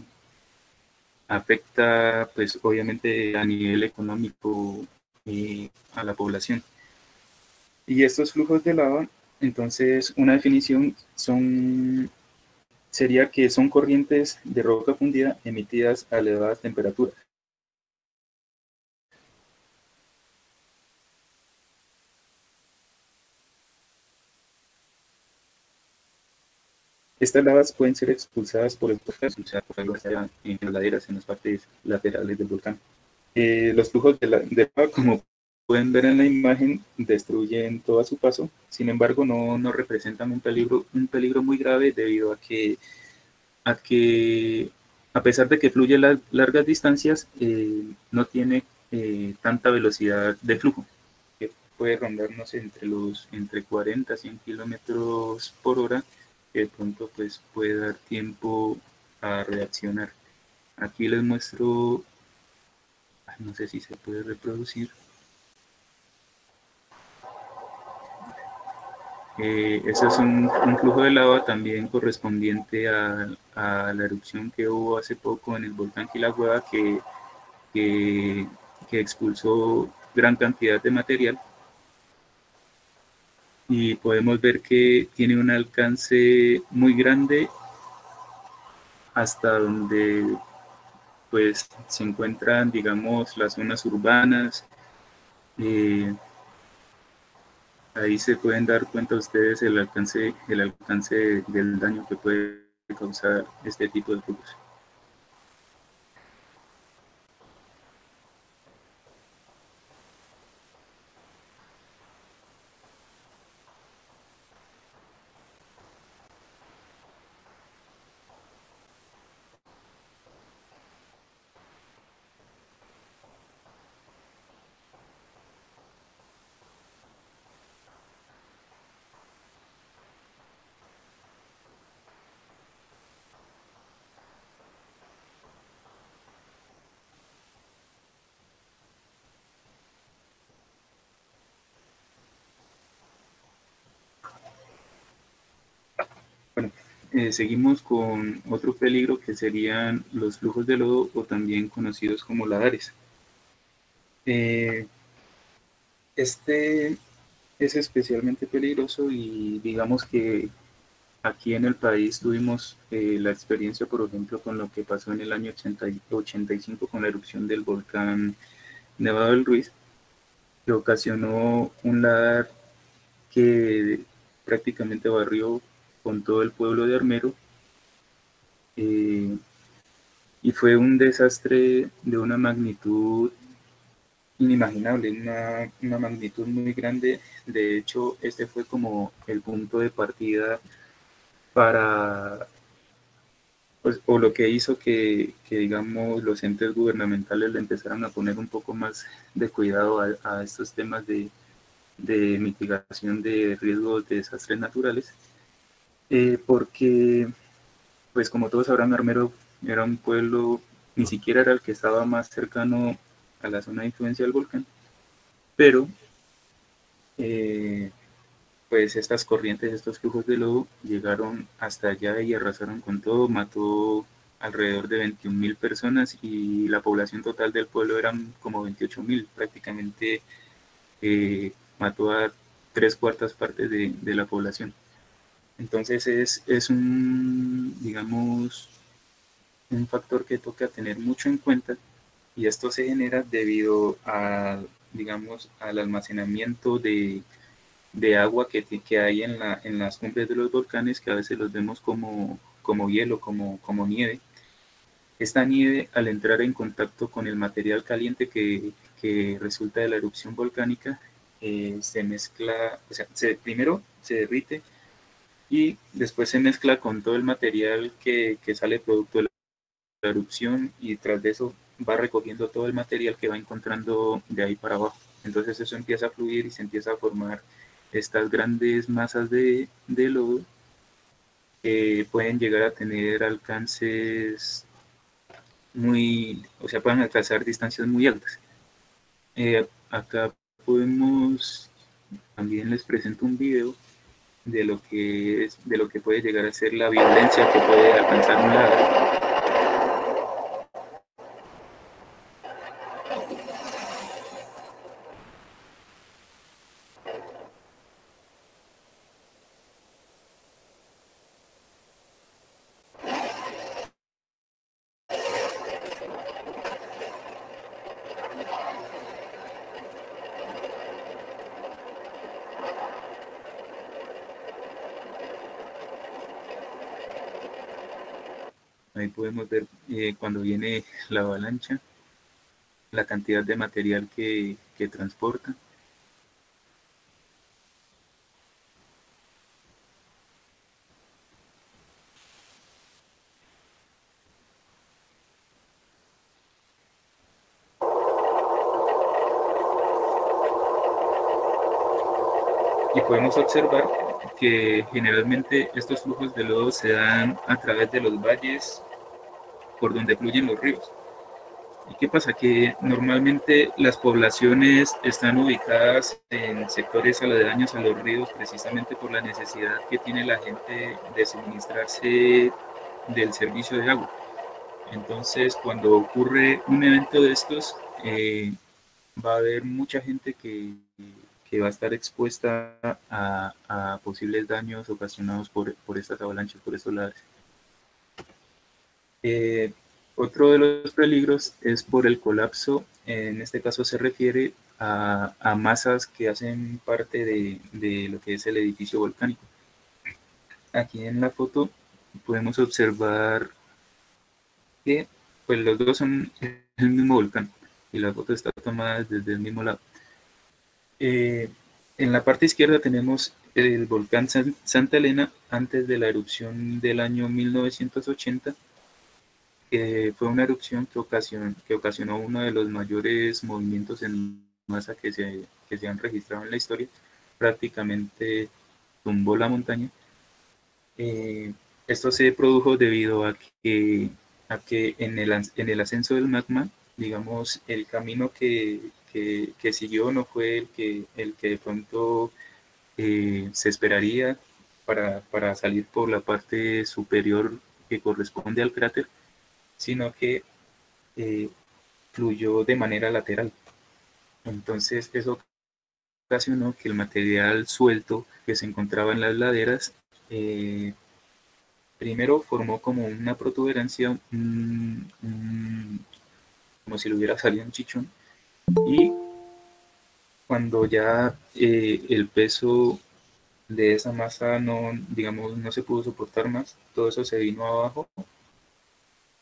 afecta pues obviamente a nivel económico a la población. Y estos flujos de lava, entonces una definición sería que son corrientes de roca fundida emitidas a elevadas temperaturas. Estas lavas pueden ser expulsadas por el expulsadas por en las laderas, en las partes laterales del volcán. Los flujos de lava, como pueden ver en la imagen, destruyen todo a su paso. Sin embargo, no representan un peligro muy grave debido a que a pesar de que fluye largas distancias, no tiene tanta velocidad de flujo, que puede rondarnos entre 40 a 100 kilómetros por hora, que de pronto pues, puede dar tiempo a reaccionar. Aquí les muestro, no sé si se puede reproducir. Ese es un flujo de lava también correspondiente a la erupción que hubo hace poco en el volcán Kilauea, que, que expulsó gran cantidad de material y podemos ver que tiene un alcance muy grande hasta donde pues se encuentran, digamos, las zonas urbanas. Eh, Ahí se pueden dar cuenta ustedes el alcance del daño que puede causar este tipo de flujos. Bueno, seguimos con otro peligro que serían los flujos de lodo o también conocidos como ladares. Eh, este es especialmente peligroso y digamos que aquí en el país tuvimos la experiencia, por ejemplo, con lo que pasó en el año 85 con la erupción del volcán Nevado del Ruiz, que ocasionó un ladar que prácticamente barrió con todo el pueblo de Armero, eh, y fue un desastre de una magnitud inimaginable, una magnitud muy grande. De hecho, este fue como el punto de partida para, pues, o lo que hizo que, digamos, los entes gubernamentales le empezaran a poner un poco más de cuidado a estos temas de mitigación de riesgos de desastres naturales, porque, pues como todos sabrán, Armero era un pueblo, ni siquiera era el que estaba más cercano a la zona de influencia del volcán, pero eh, pues estas corrientes, estos flujos de lodo llegaron hasta allá y arrasaron con todo, mató alrededor de 21.000 personas y la población total del pueblo eran como 28.000, prácticamente mató a tres cuartas partes de la población. Entonces es un, digamos, un factor que toca tener mucho en cuenta, y esto se genera debido a, digamos, al almacenamiento de agua que hay en las cumbres de los volcanes, que a veces los vemos como hielo, como nieve. Esta nieve, al entrar en contacto con el material caliente que resulta de la erupción volcánica, se mezcla, o sea, primero se derrite y después se mezcla con todo el material que sale producto de la erupción, y tras de eso va recogiendo todo el material que va encontrando de ahí para abajo. Entonces eso empieza a fluir y se empieza a formar estas grandes masas de lodo que pueden llegar a tener alcances muy, o sea, pueden alcanzar distancias muy altas. Acá podemos, también les presento un video de lo que es, de lo que puede llegar a ser la violencia que puede alcanzar un lago. Ahí podemos ver cuando viene la avalancha, la cantidad de material que transporta. Y podemos observar que generalmente estos flujos de lodo se dan a través de los valles por donde fluyen los ríos. ¿Y qué pasa? Que normalmente las poblaciones están ubicadas en sectores aledaños a los ríos precisamente por la necesidad que tiene la gente de suministrarse del servicio de agua. Entonces, cuando ocurre un evento de estos, va a haber mucha gente que va a estar expuesta a posibles daños ocasionados por estas avalanchas, por estos lados. Eh, Otro de los peligros es por el colapso. En este caso se refiere a masas que hacen parte de lo que es el edificio volcánico. Aquí en la foto podemos observar que pues, los dos son el mismo volcán y la foto está tomada desde el mismo lado. Eh, en la parte izquierda tenemos el volcán Santa Elena antes de la erupción del año 1980, que fue una erupción que ocasionó uno de los mayores movimientos en masa que se han registrado en la historia. Prácticamente tumbó la montaña. Esto se produjo debido a que en el ascenso del magma, digamos, el camino que siguió no fue el que de pronto se esperaría para salir por la parte superior que corresponde al cráter, sino que eh, fluyó de manera lateral. Entonces eso ocasionó que el material suelto que se encontraba en las laderas primero formó como una protuberancia, como si le hubiera salido un chichón, y cuando ya el peso de esa masa no, digamos, no se pudo soportar más, todo eso se vino abajo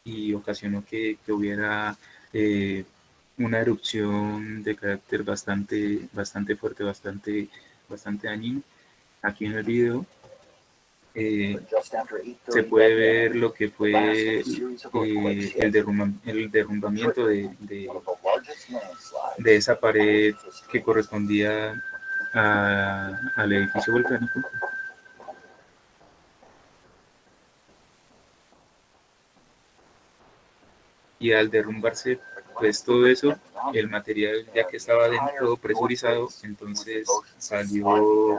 y ocasionó que hubiera eh, una erupción de carácter bastante fuerte, bastante dañino. Aquí en el video se puede ver lo que fue el derrumbamiento de esa pared que correspondía al edificio volcánico. Y al derrumbarse, pues todo eso, el material ya que estaba dentro presurizado, entonces salió,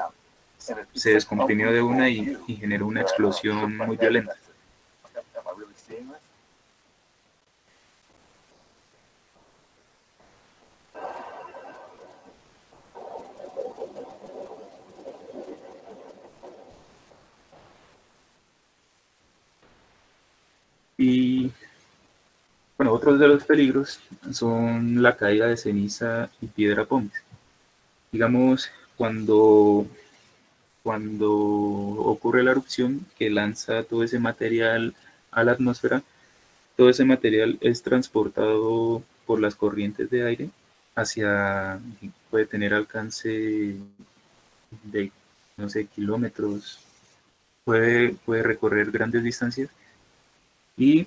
se descomprimió de una y generó una explosión muy violenta. Y bueno, otros de los peligros son la caída de ceniza y piedra pómez. Digamos, cuando ocurre la erupción que lanza todo ese material a la atmósfera, todo ese material es transportado por las corrientes de aire hacia, puede tener alcance de, no sé, kilómetros, puede recorrer grandes distancias y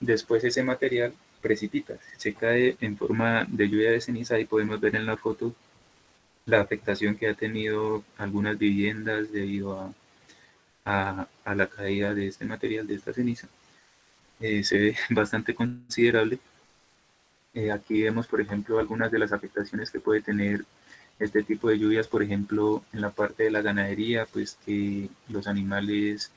después ese material precipita, se cae en forma de lluvia de ceniza y podemos ver en la foto la afectación que ha tenido algunas viviendas debido a la caída de este material, de esta ceniza. Se ve bastante considerable. Aquí vemos, por ejemplo, algunas de las afectaciones que puede tener este tipo de lluvias, por ejemplo, en la parte de la ganadería, pues que los animales,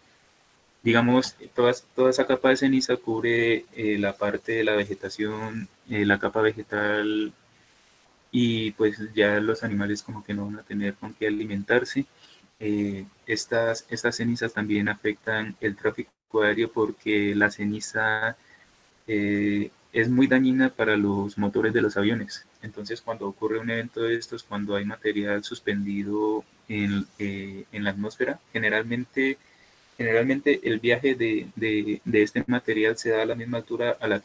digamos, toda esa capa de ceniza cubre la parte de la vegetación, la capa vegetal, y pues ya los animales como que no van a tener con qué alimentarse. Estas cenizas también afectan el tráfico aéreo porque la ceniza es muy dañina para los motores de los aviones. Entonces, cuando ocurre un evento de estos, cuando hay material suspendido en la atmósfera, generalmente el viaje de este material se da a la misma altura a la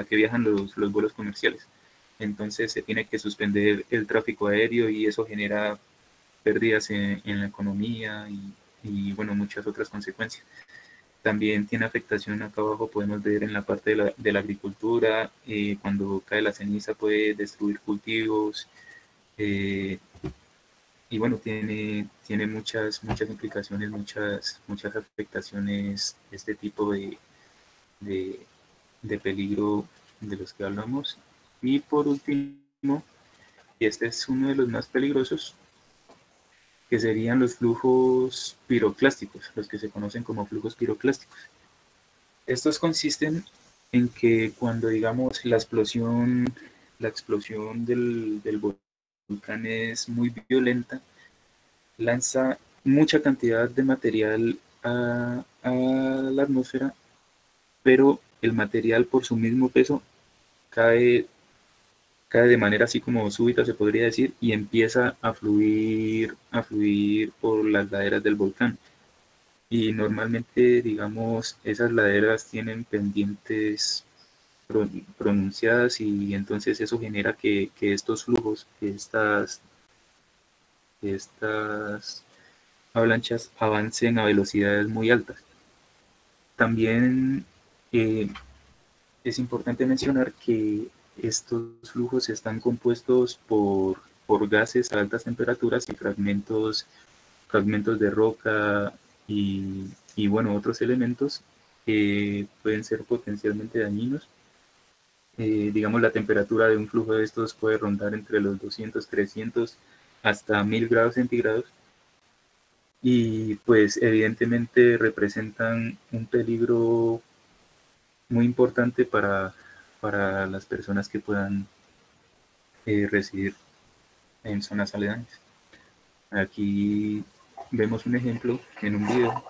que viajan los vuelos comerciales. Entonces se tiene que suspender el tráfico aéreo y eso genera pérdidas en la economía y, bueno, muchas otras consecuencias. También tiene afectación acá abajo, podemos ver en la parte de la agricultura, cuando cae la ceniza puede destruir cultivos, eh, y bueno, tiene muchas implicaciones, muchas afectaciones, este tipo de, de peligro de los que hablamos. Y por último, y este es uno de los más peligrosos, que serían los flujos piroclásticos, los que se conocen como flujos piroclásticos. Estos consisten en que cuando, digamos, la explosión del volcán es muy violenta, lanza mucha cantidad de material a la atmósfera, pero el material por su mismo peso cae, cae de manera así como súbita, se podría decir, y empieza a fluir por las laderas del volcán. Y normalmente, digamos, esas laderas tienen pendientes pronunciadas y entonces eso genera que estos flujos, que estas avalanchas avancen a velocidades muy altas. También eh, es importante mencionar que estos flujos están compuestos por gases a altas temperaturas y fragmentos de roca y bueno, otros elementos que pueden ser potencialmente dañinos. Digamos, la temperatura de un flujo de estos puede rondar entre los 200, 300 hasta 1000 grados centígrados y pues evidentemente representan un peligro muy importante para las personas residir en zonas aledañas. Aquí vemos un ejemplo en un video.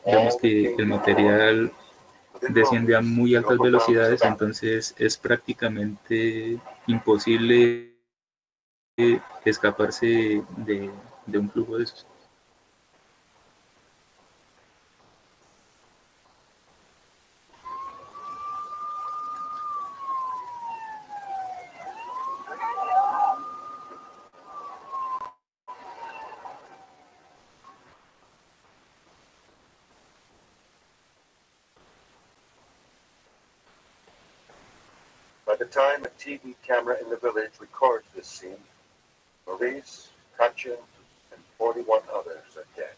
Vemos que el material desciende a muy altas velocidades, entonces es prácticamente imposible escaparse de un flujo de esos. By the time a TV camera in the village records this scene, Maurice, Katja, and 41 others are dead.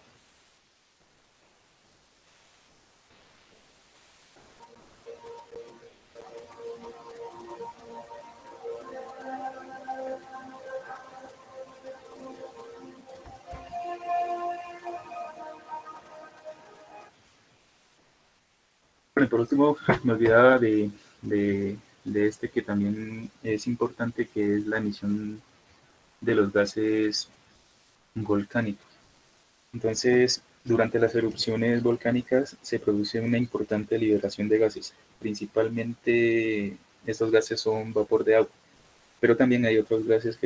Bueno, y por último, me olvidaba de este que también es importante, que es la emisión de los gases volcánicos. Entonces, durante las erupciones volcánicas se produce una importante liberación de gases. Principalmente estos gases son vapor de agua, pero también hay otros gases,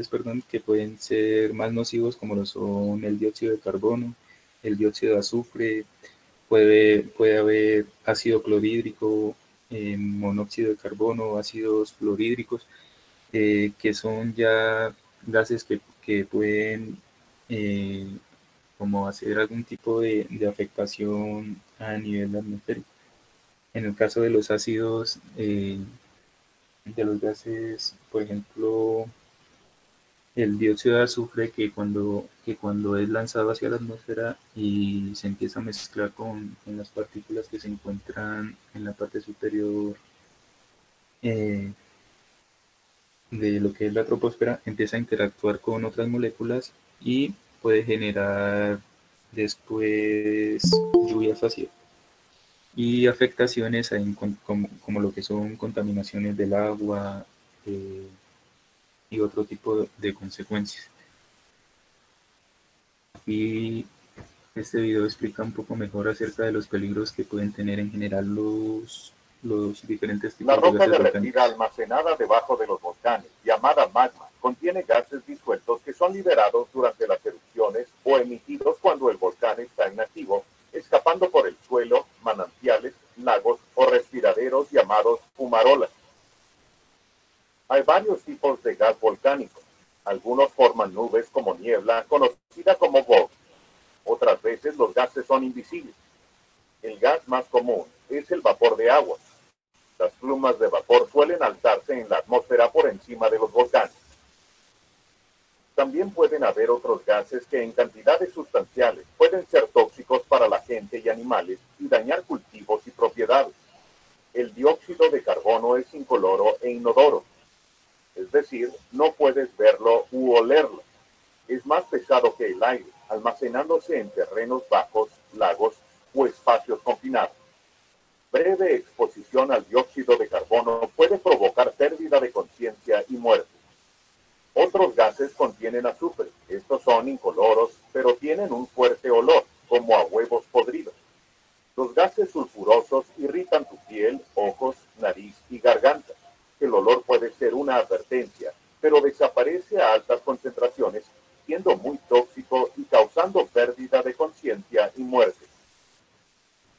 perdón, que pueden ser más nocivos, como lo son el dióxido de carbono, el dióxido de azufre, puede haber ácido clorhídrico, monóxido de carbono, ácidos fluorhídricos, que son ya gases que pueden eh, como hacer algún tipo de afectación a nivel atmosférico. En el caso de los ácidos, de los gases, por ejemplo, el dióxido de azufre, que cuando es lanzado hacia la atmósfera y se empieza a mezclar con las partículas que se encuentran en la parte superior eh, de lo que es la troposfera, empieza a interactuar con otras moléculas y puede generar después lluvias ácidas y afectaciones como lo que son contaminaciones del agua, eh, y otro tipo de consecuencias. Y este video explica un poco mejor acerca de los peligros que pueden tener en general los diferentes La tipos de roca gases derretida volcánicos. almacenada debajo de los volcanes, llamada magma, contiene gases disueltos que son liberados durante las erupciones o emitidos cuando el volcán está inactivo, escapando por el suelo, manantiales, lagos o respiraderos llamados fumarolas. Hay varios tipos de gas volcánico. Algunos forman nubes como niebla, conocida como fog. Otras veces los gases son invisibles. El gas más común es el vapor de agua. Las plumas de vapor suelen alzarse en la atmósfera por encima de los volcanes. También pueden haber otros gases que en cantidades sustanciales pueden ser tóxicos para la gente y animales y dañar cultivos y propiedades. El dióxido de carbono es incoloro e inodoro, es decir, no puedes verlo u olerlo. Es más pesado que el aire, almacenándose en terrenos bajos, lagos o espacios confinados. Breve exposición al dióxido de carbono puede provocar pérdida de conciencia y muerte. Otros gases contienen azufre. Estos son incoloros, pero tienen un fuerte olor, como a huevos podridos. Los gases sulfurosos irritan tu piel, ojos, nariz y garganta. El olor puede ser una advertencia, pero desaparece a altas concentraciones, siendo muy tóxico y causando pérdida de conciencia y muerte.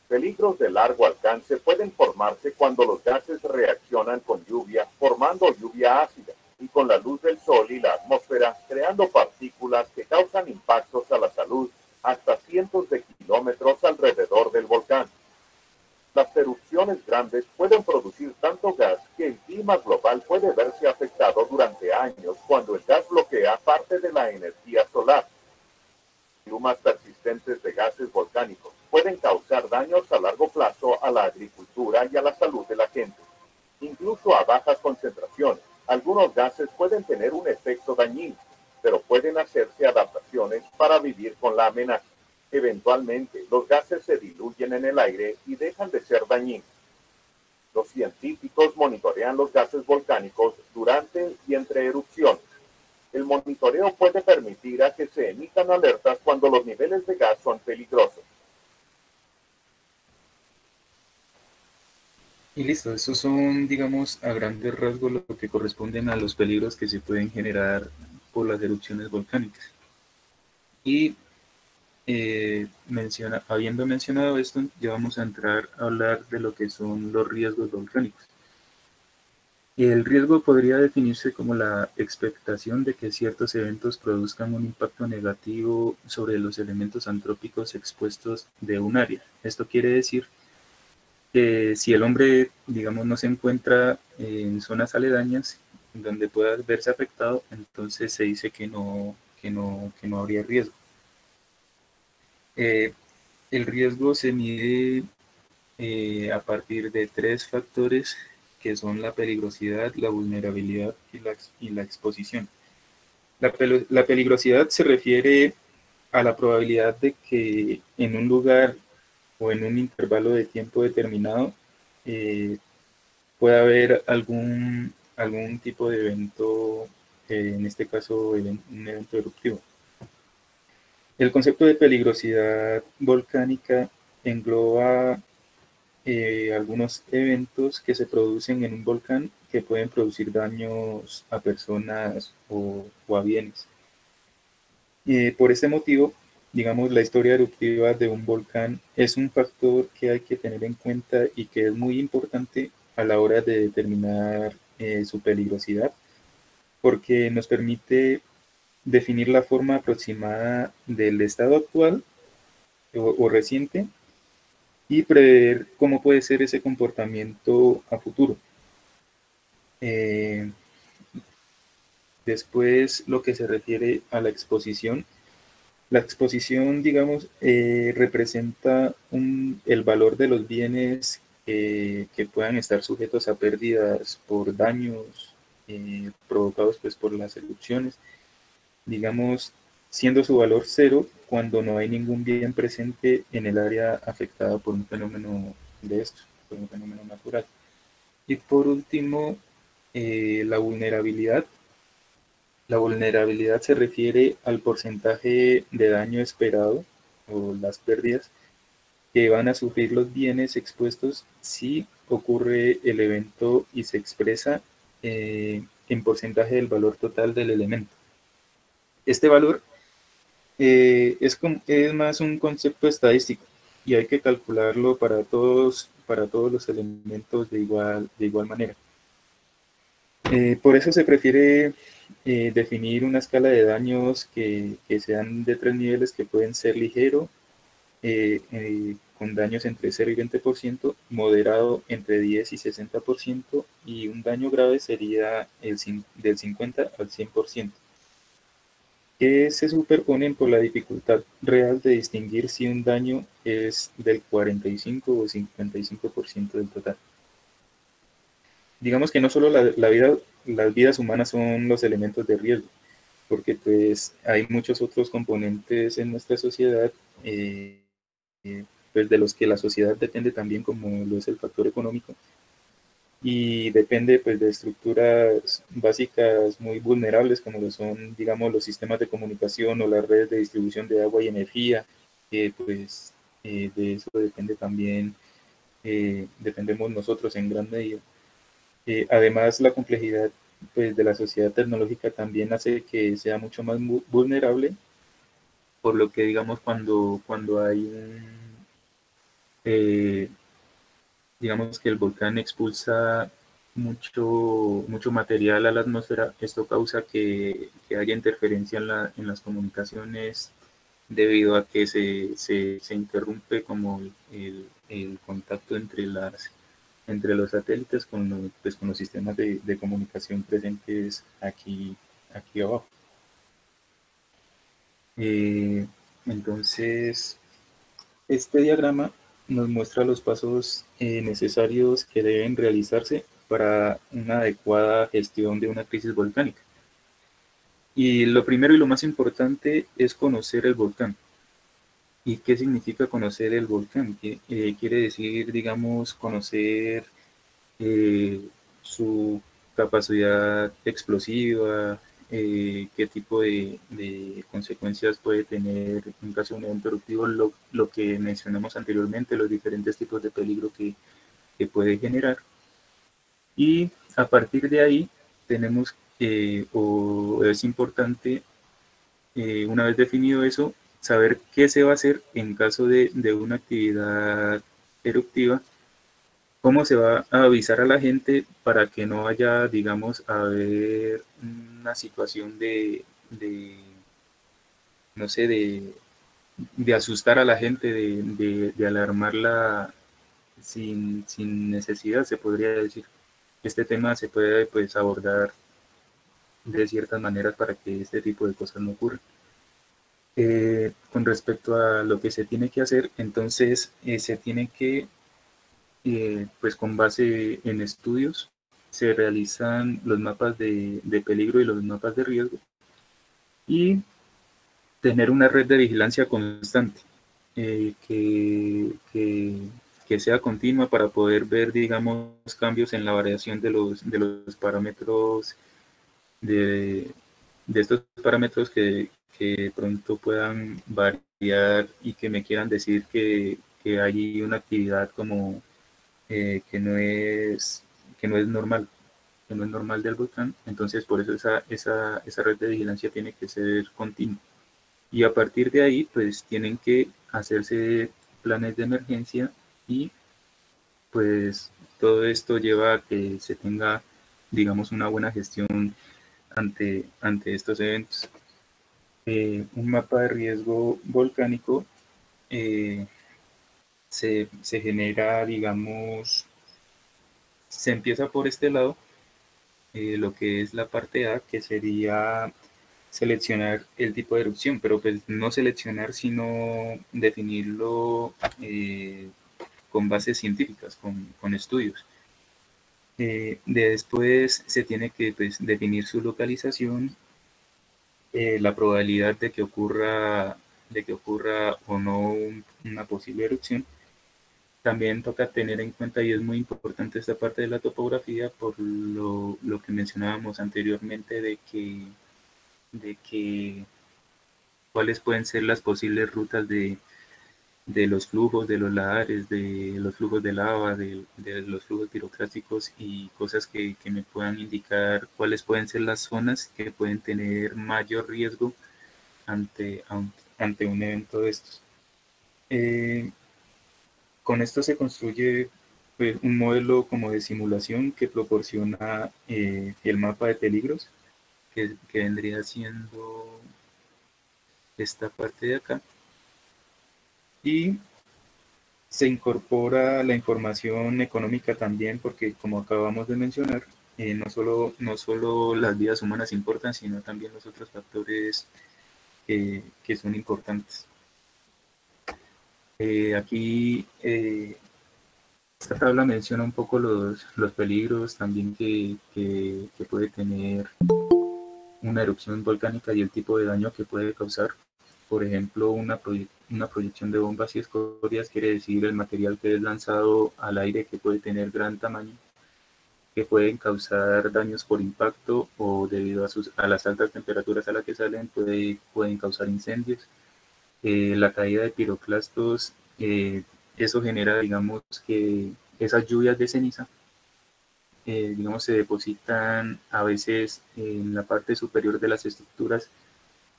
Peligros de largo alcance pueden formarse cuando los gases reaccionan con lluvia, formando lluvia ácida, y con la luz del sol y la atmósfera, creando partículas que causan impactos a la salud hasta cientos de kilómetros alrededor del volcán. Las erupciones grandes pueden producir tanto gas que el clima global puede verse afectado durante años cuando el gas bloquea parte de la energía solar. Plumas persistentes de gases volcánicos pueden causar daños a largo plazo a la agricultura y a la salud de la gente. Incluso a bajas concentraciones, algunos gases pueden tener un efecto dañino, pero pueden hacerse adaptaciones para vivir con la la amenaza. Eventualmente, los gases se diluyen en el aire y dejan de ser dañinos. Los científicos monitorean los gases volcánicos durante y entre erupciones. El monitoreo puede permitir a que se emitan alertas cuando los niveles de gas son peligrosos. Y listo, esos son, digamos, a grandes rasgos lo que corresponden a los peligros que se pueden generar por las erupciones volcánicas. Y habiendo mencionado esto, ya vamos a entrar a hablar de lo que son los riesgos volcánicos. Y el riesgo podría definirse como la expectación de que ciertos eventos produzcan un impacto negativo sobre los elementos antrópicos expuestos de un área. Esto quiere decir que si el hombre, digamos, no se encuentra en zonas aledañas donde pueda verse afectado, entonces se dice que no habría riesgo. El riesgo se mide a partir de tres factores que son la peligrosidad, la vulnerabilidad y la exposición. La peligrosidad se refiere a la probabilidad de que en un lugar o en un intervalo de tiempo determinado pueda haber algún tipo de evento, en este caso un evento eruptivo. El concepto de peligrosidad volcánica engloba algunos eventos que se producen en un volcán que pueden producir daños a personas o a bienes. Por este motivo, digamos, la historia eruptiva de un volcán es un factor que hay que tener en cuenta y que es muy importante a la hora de determinar su peligrosidad, porque nos permite definir la forma aproximada del estado actual o reciente y prever cómo puede ser ese comportamiento a futuro. Después, lo que se refiere a la exposición, digamos, representa el valor de los bienes que puedan estar sujetos a pérdidas por daños provocados pues, por las erupciones, digamos, siendo su valor cero cuando no hay ningún bien presente en el área afectada por un fenómeno de esto, por un fenómeno natural. Y por último, la vulnerabilidad. La vulnerabilidad se refiere al porcentaje de daño esperado o las pérdidas que van a sufrir los bienes expuestos si ocurre el evento y se expresa en porcentaje del valor total del elemento. Este valor es más un concepto estadístico y hay que calcularlo para todos los elementos de igual manera. Por eso se prefiere definir una escala de daños que sean de 3 niveles, que pueden ser ligero, con daños entre 0 y 20%, moderado entre 10 y 60%, y un daño grave sería del 50 al 100%, que se superponen por la dificultad real de distinguir si un daño es del 45 o 55% del total. Digamos que no solo las vidas humanas son los elementos de riesgo, porque pues hay muchos otros componentes en nuestra sociedad, pues de los que la sociedad depende también, como lo es el factor económico, y depende pues de estructuras básicas muy vulnerables, como lo son, digamos, los sistemas de comunicación o las redes de distribución de agua y energía, que pues de eso depende también, dependemos nosotros en gran medida. Además, la complejidad pues, de la sociedad tecnológica también hace que sea mucho más vulnerable, por lo que, digamos, cuando hay digamos que el volcán expulsa mucho material a la atmósfera, esto causa que haya interferencia en las comunicaciones debido a que se interrumpe como el contacto entre los satélites con los sistemas de comunicación presentes aquí abajo. Entonces, este diagrama nos muestra los pasos necesarios que deben realizarse para una adecuada gestión de una crisis volcánica. Y lo primero y lo más importante es conocer el volcán. ¿Y qué significa conocer el volcán? Quiere decir, digamos, conocer eh, su capacidad explosiva, qué tipo de consecuencias puede tener en caso de un evento eruptivo, lo que mencionamos anteriormente, los diferentes tipos de peligro que puede generar. Y a partir de ahí tenemos, o es importante, una vez definido eso, saber qué se va a hacer en caso de una actividad eruptiva, cómo se va a avisar a la gente para que no vaya, digamos, a haber una situación no sé, de asustar a la gente, de alarmarla sin necesidad, se podría decir. Este tema se puede pues abordar de ciertas maneras para que este tipo de cosas no ocurran. Con respecto a lo que se tiene que hacer, entonces se tiene que, pues con base en estudios, se realizan los mapas de peligro y los mapas de riesgo y tener una red de vigilancia constante que sea continua para poder ver, digamos, cambios en la variación de los parámetros de, de estos parámetros que pronto puedan variar y que me quieran decir que hay una actividad como que no es normal, que no es normal del volcán. Entonces, por eso esa red de vigilancia tiene que ser continua. Y a partir de ahí, pues tienen que hacerse planes de emergencia y pues todo esto lleva a que se tenga, digamos, una buena gestión ante estos eventos. Un mapa de riesgo volcánico eh, se genera, digamos, se empieza por este lado, lo que es la parte A, que sería seleccionar el tipo de erupción, pero pues no seleccionar, sino definirlo con bases científicas, con estudios. Después se tiene que pues, definir su localización, la probabilidad de que ocurra o no una posible erupción. También toca tener en cuenta, y es muy importante esta parte de la topografía, por lo que mencionábamos anteriormente, de que cuáles pueden ser las posibles rutas de los flujos, de los lahares, de los flujos de lava, de los flujos piroclásticos y cosas que me puedan indicar cuáles pueden ser las zonas que pueden tener mayor riesgo ante un evento de estos. Eh, con esto se construye pues, un modelo como de simulación que proporciona el mapa de peligros, que vendría siendo esta parte de acá. Y se incorpora la información económica también, porque como acabamos de mencionar, no solo las vidas humanas importan, sino también los otros factores que son importantes. Aquí esta tabla menciona un poco los peligros también que puede tener una erupción volcánica y el tipo de daño que puede causar. Por ejemplo, una proyección de bombas y escorias quiere decir el material que es lanzado al aire, que puede tener gran tamaño, que pueden causar daños por impacto o debido a las altas temperaturas a las que salen, pueden causar incendios. La caída de piroclastos, eso genera, digamos, que esas lluvias de ceniza, digamos, se depositan a veces en la parte superior de las estructuras,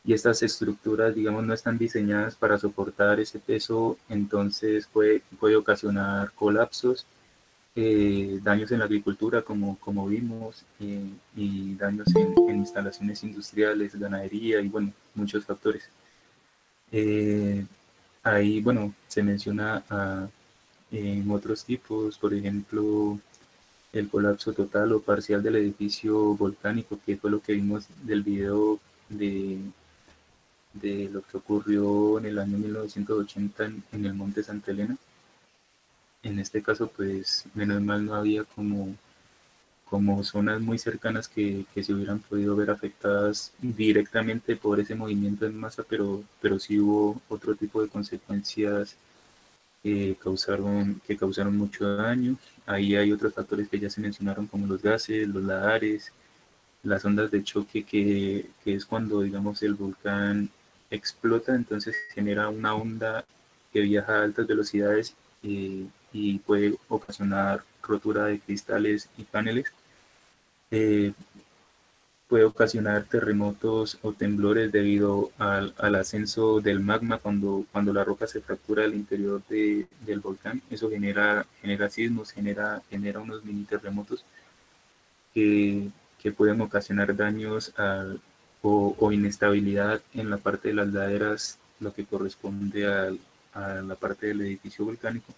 y estas estructuras, digamos, no están diseñadas para soportar ese peso, entonces puede ocasionar colapsos, daños en la agricultura, como vimos, y daños en instalaciones industriales, ganadería y, bueno, muchos factores. Eh, Ahí, bueno, se menciona en otros tipos, por ejemplo, el colapso total o parcial del edificio volcánico, que fue lo que vimos del video de lo que ocurrió en el año 1980 en el Monte Santa Elena. En este caso, pues, menos mal no había como como zonas muy cercanas que se hubieran podido ver afectadas directamente por ese movimiento en masa, pero sí hubo otro tipo de consecuencias que causaron mucho daño. Ahí hay otros factores que ya se mencionaron, como los gases, los ladares, las ondas de choque, que es cuando, digamos, el volcán explota, entonces genera una onda que viaja a altas velocidades y puede ocasionar rotura de cristales y paneles. Eh, Puede ocasionar terremotos o temblores debido al ascenso del magma cuando la roca se fractura al interior del volcán. Eso genera sismos, genera unos mini terremotos que, que pueden ocasionar daños o inestabilidad en la parte de las laderas, lo que corresponde a la parte del edificio volcánico.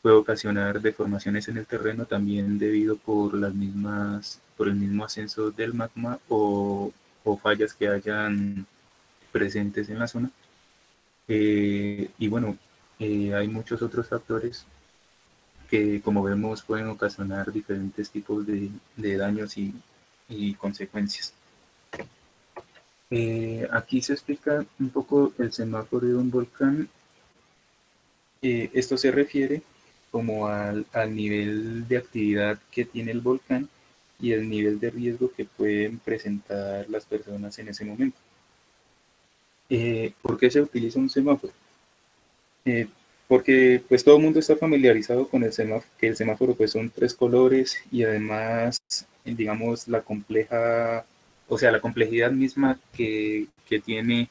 Puede ocasionar deformaciones en el terreno también debido por el mismo ascenso del magma o fallas que hayan presentes en la zona. Y bueno, hay muchos otros factores que, como vemos, pueden ocasionar diferentes tipos de daños y consecuencias. Aquí se explica un poco el semáforo de un volcán. Esto se refiere como al nivel de actividad que tiene el volcán y el nivel de riesgo que pueden presentar las personas en ese momento. ¿Por qué se utiliza un semáforo? Eh, Porque pues todo el mundo está familiarizado con el semáforo, que el semáforo pues son tres colores y además, digamos, o sea, la complejidad misma que tiene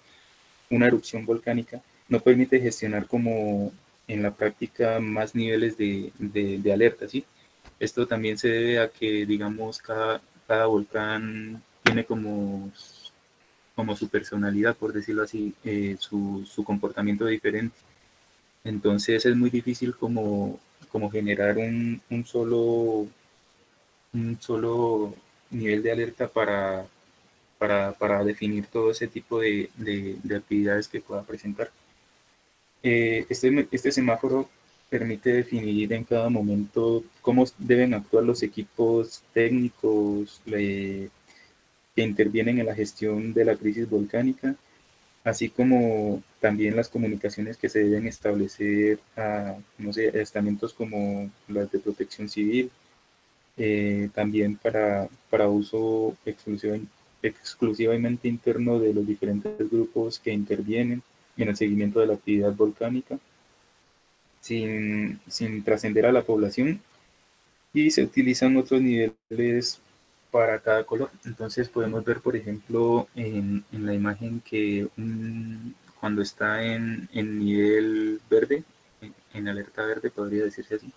una erupción volcánica no permite gestionar como en la práctica más niveles de alerta, ¿sí? Esto también se debe a que, digamos, cada volcán tiene como su personalidad, por decirlo así, su comportamiento diferente. Entonces es muy difícil como generar un solo nivel de alerta para definir todo ese tipo de actividades que pueda presentar. Este semáforo permite definir en cada momento cómo deben actuar los equipos técnicos que intervienen en la gestión de la crisis volcánica, así como también las comunicaciones que se deben establecer a, no sé, estamentos como las de protección civil, también para uso exclusivamente interno de los diferentes grupos que intervienen en el seguimiento de la actividad volcánica, sin trascender a la población, y se utilizan otros niveles para cada color. Entonces podemos ver, por ejemplo, en la imagen que cuando está en nivel verde, en alerta verde, podría decirse así,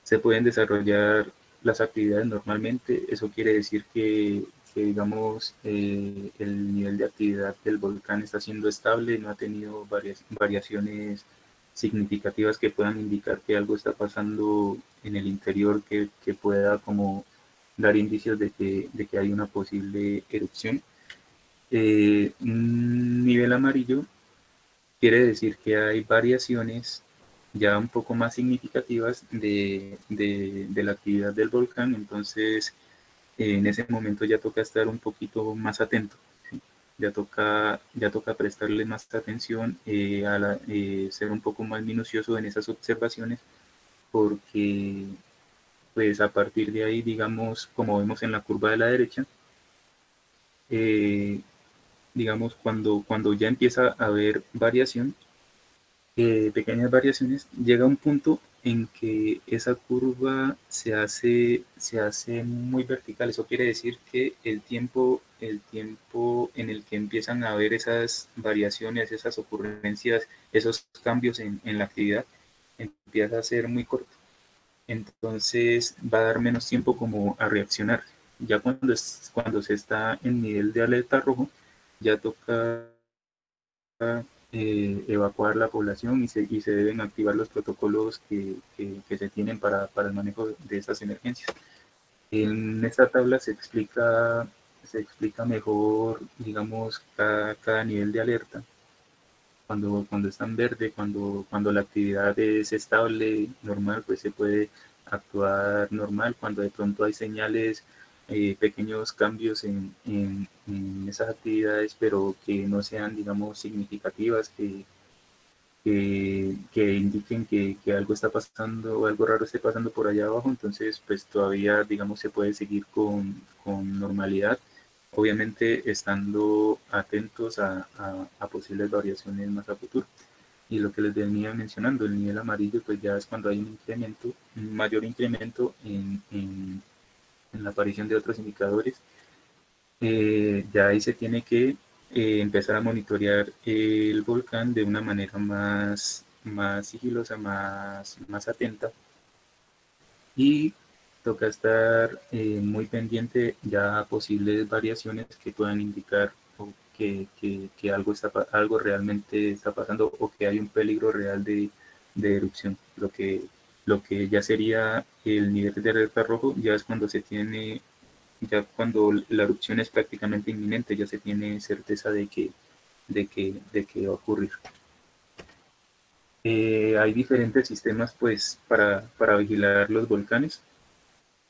se pueden desarrollar las actividades normalmente. Eso quiere decir que digamos, el nivel de actividad del volcán está siendo estable, no ha tenido variaciones significativas que puedan indicar que algo está pasando en el interior que pueda como dar indicios de que hay una posible erupción. Un nivel amarillo quiere decir que hay variaciones ya un poco más significativas de la actividad del volcán, entonces en ese momento ya toca estar un poquito más atento, ¿sí? Ya toca prestarle más atención, ser un poco más minucioso en esas observaciones, porque pues a partir de ahí, digamos, como vemos en la curva de la derecha, eh, digamos, cuando ya empieza a haber variación, pequeñas variaciones, llega un punto en que esa curva se hace muy vertical. Eso quiere decir que el tiempo en el que empiezan a haber esas variaciones, esas ocurrencias, esos cambios en la actividad, empieza a ser muy corto. Entonces va a dar menos tiempo como a reaccionar. Ya cuando se está en nivel de alerta rojo, ya toca evacuar la población y se deben activar los protocolos que se tienen para el manejo de estas emergencias. En esta tabla se explica mejor, digamos, cada nivel de alerta. Cuando está en verde, cuando la actividad es estable, normal, pues se puede actuar normal cuando de pronto hay señales, pequeños cambios en esas actividades, pero que no sean, digamos, significativas, que indiquen que algo está pasando o algo raro esté pasando por allá abajo. Entonces pues todavía, digamos, se puede seguir con normalidad, obviamente estando atentos a posibles variaciones más a futuro. Y lo que les venía mencionando, el nivel amarillo, pues ya es cuando hay un incremento, un mayor incremento en la aparición de otros indicadores. Ya ahí se tiene que empezar a monitorear el volcán de una manera más sigilosa, más atenta, y toca estar muy pendiente ya a posibles variaciones que puedan indicar o que algo realmente está pasando, o que hay un peligro real de erupción. Lo que ya sería el nivel de alerta rojo, ya es cuando se tiene, ya cuando la erupción es prácticamente inminente, ya se tiene certeza de que va a ocurrir. Hay diferentes sistemas pues para vigilar los volcanes,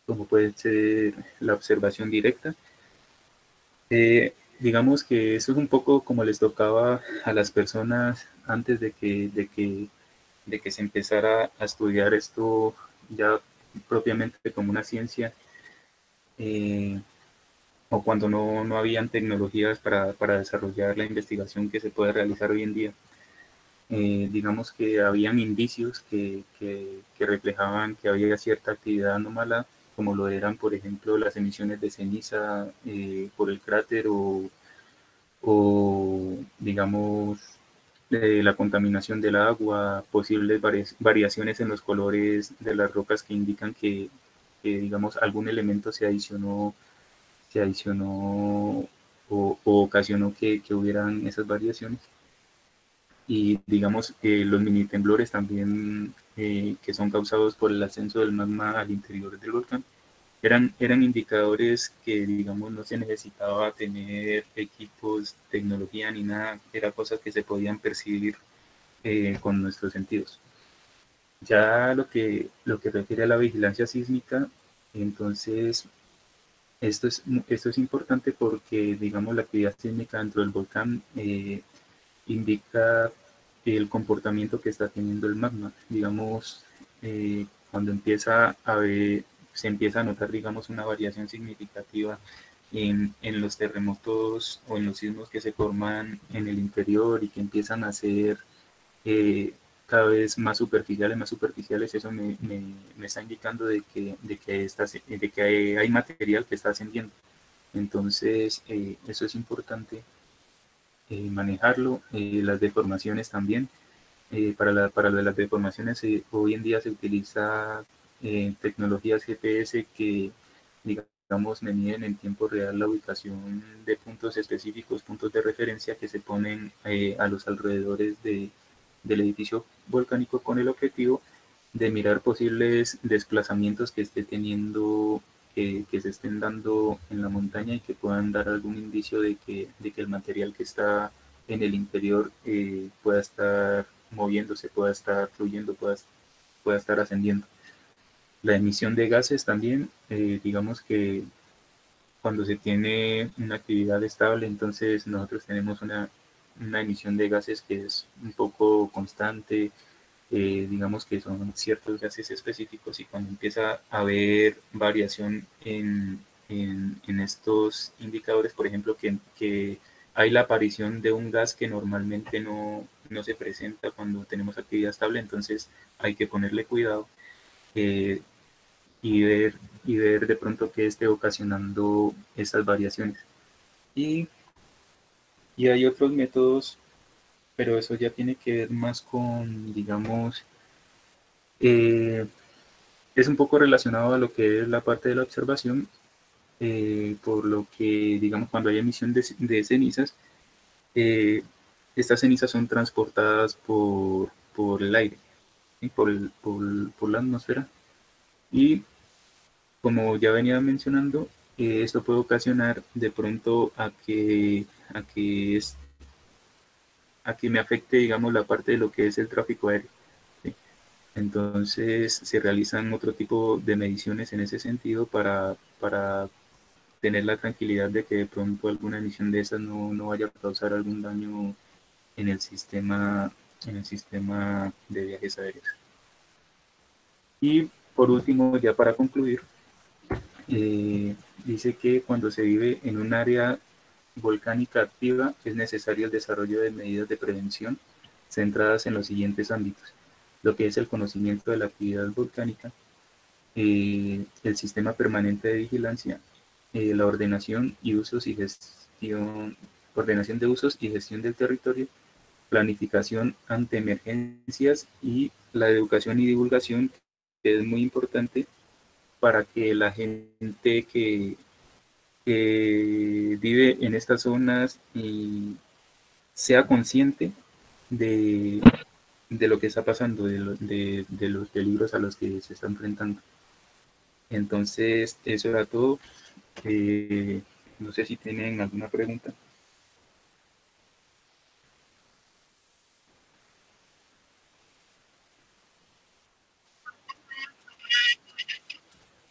como puede ser la observación directa. Digamos que eso es un poco como les tocaba a las personas antes de que se empezara a estudiar esto ya propiamente como una ciencia, eh, o cuando no habían tecnologías para desarrollar la investigación que se puede realizar hoy en día. Digamos que habían indicios que reflejaban que había cierta actividad anómala, como lo eran, por ejemplo, las emisiones de ceniza por el cráter, o digamos, la contaminación del agua, posibles variaciones en los colores de las rocas que indican digamos, algún elemento se adicionó o ocasionó que hubieran esas variaciones. Y digamos que los mini temblores también, que son causados por el ascenso del magma al interior del volcán, eran indicadores que, digamos, no se necesitaba tener equipos, tecnología ni nada, eran cosas que se podían percibir con nuestros sentidos. Ya lo que refiere a la vigilancia sísmica, entonces esto es importante porque, digamos, la actividad sísmica dentro del volcán indica el comportamiento que está teniendo el magma. Digamos, cuando se empieza a notar, digamos, una variación significativa en los terremotos o en los sismos que se forman en el interior y que empiezan a ser eh, cada vez más superficiales, eso me está indicando de que hay material que está ascendiendo. Entonces, eso es importante manejarlo. Las deformaciones también. Para las deformaciones, hoy en día se utiliza tecnologías GPS que, digamos, me miden en tiempo real la ubicación de puntos específicos, puntos de referencia que se ponen a los alrededores del edificio volcánico, con el objetivo de mirar posibles desplazamientos que esté teniendo, que se estén dando en la montaña, y que puedan dar algún indicio de que el material que está en el interior pueda estar moviéndose, pueda estar fluyendo, pueda estar ascendiendo. La emisión de gases también, digamos que cuando se tiene una actividad estable, entonces nosotros tenemos una emisión de gases que es un poco constante. Digamos que son ciertos gases específicos, y cuando empieza a haber variación en estos indicadores, por ejemplo, que hay la aparición de un gas que normalmente no se presenta cuando tenemos actividad estable, entonces hay que ponerle cuidado, eh, y ver de pronto qué esté ocasionando estas variaciones. Y, y hay otros métodos, pero eso ya tiene que ver más con, digamos, eh, es un poco relacionado a lo que es la parte de la observación, por lo que, digamos, cuando hay emisión de cenizas, eh, estas cenizas son transportadas por el aire, ¿sí? Por la atmósfera, y como ya venía mencionando, esto puede ocasionar de pronto a que, es, a que me afecte, digamos, la parte de lo que es el tráfico aéreo, ¿sí? Entonces se realizan otro tipo de mediciones en ese sentido para tener la tranquilidad de que de pronto alguna emisión de esas no vaya a causar algún daño en en el sistema de viajes aéreos. Y por último, ya para concluir, dice que cuando se vive en un área volcánica activa es necesario el desarrollo de medidas de prevención centradas en los siguientes ámbitos: lo que es el conocimiento de la actividad volcánica, el sistema permanente de vigilancia, la ordenación de usos y gestión del territorio, planificación ante emergencias y la educación y divulgación, que es muy importante para que la gente que vive en estas zonas y sea consciente de, de lo que está pasando, de los peligros a los que se está enfrentando. Entonces, eso era todo. Eh, no sé si tienen alguna pregunta.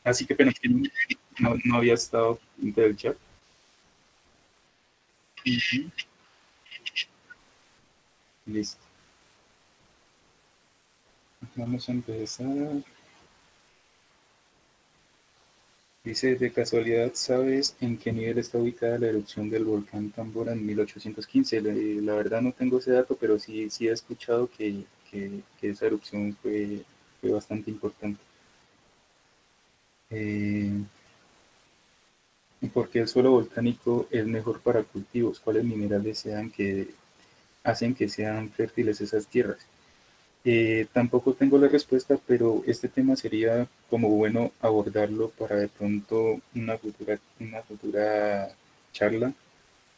Así que pena que no había estado dentro del chat. Ujú. Listo. Vamos a empezar. Dice, de casualidad, ¿sabes en qué nivel está ubicada la erupción del volcán Tambora en 1815? La verdad no tengo ese dato, pero sí he escuchado que esa erupción fue bastante importante. Eh, ¿Y por qué el suelo volcánico es mejor para cultivos? ¿Cuáles minerales hacen que sean fértiles esas tierras? Tampoco tengo la respuesta, pero este tema sería como bueno abordarlo para de pronto una futura charla,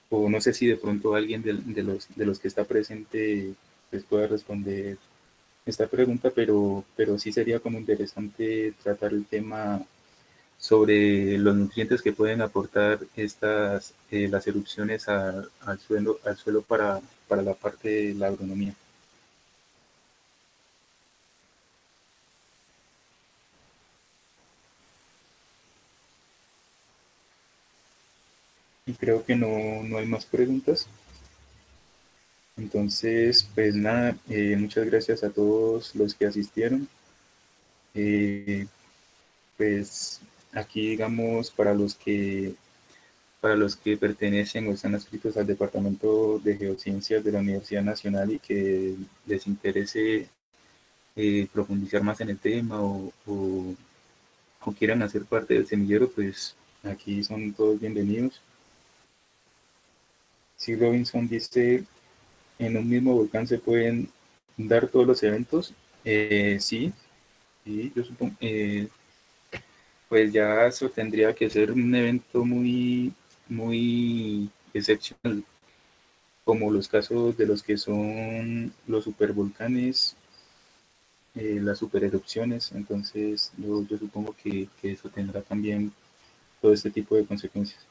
o no sé si de pronto alguien de los que está presente les pueda responder esta pregunta, pero sí sería como interesante tratar el tema sobre los nutrientes que pueden aportar las erupciones al suelo para la parte de la agronomía. Y creo que no hay más preguntas. Entonces, pues nada, muchas gracias a todos los que asistieron. Eh, pues aquí, digamos, para los que pertenecen o están adscritos al Departamento de Geociencias de la Universidad Nacional y que les interese profundizar más en el tema o quieran hacer parte del semillero, pues aquí son todos bienvenidos. Si Robinson dice, en un mismo volcán se pueden dar todos los eventos. Sí, sí, yo supongo. Pues ya eso tendría que ser un evento muy excepcional, como los casos de los que son los supervolcanes, las supererupciones. Entonces yo supongo que eso tendrá también todo este tipo de consecuencias.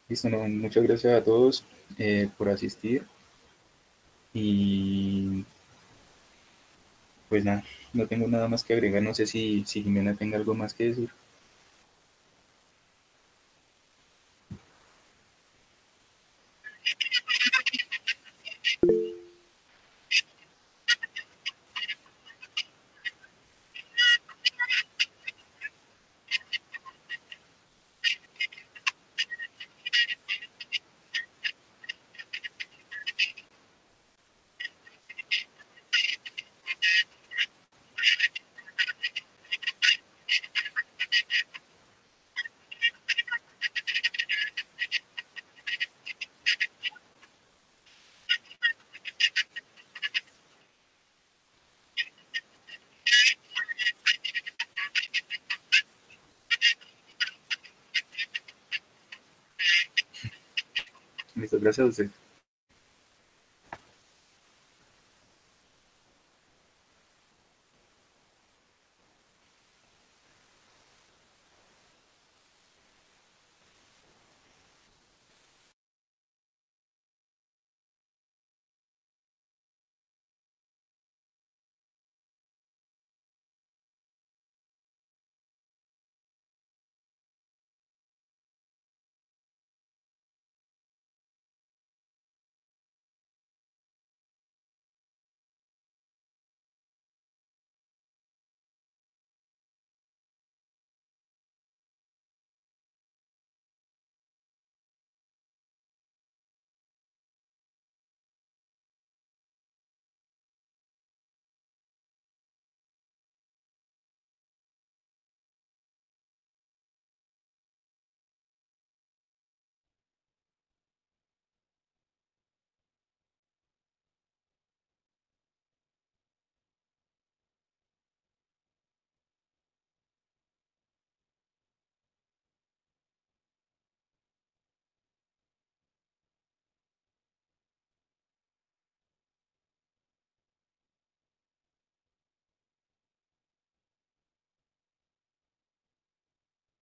Listo, no, muchas gracias a todos por asistir y pues nada, no tengo nada más que agregar. No sé si Jimena tenga algo más que decir. Listo, gracias a usted.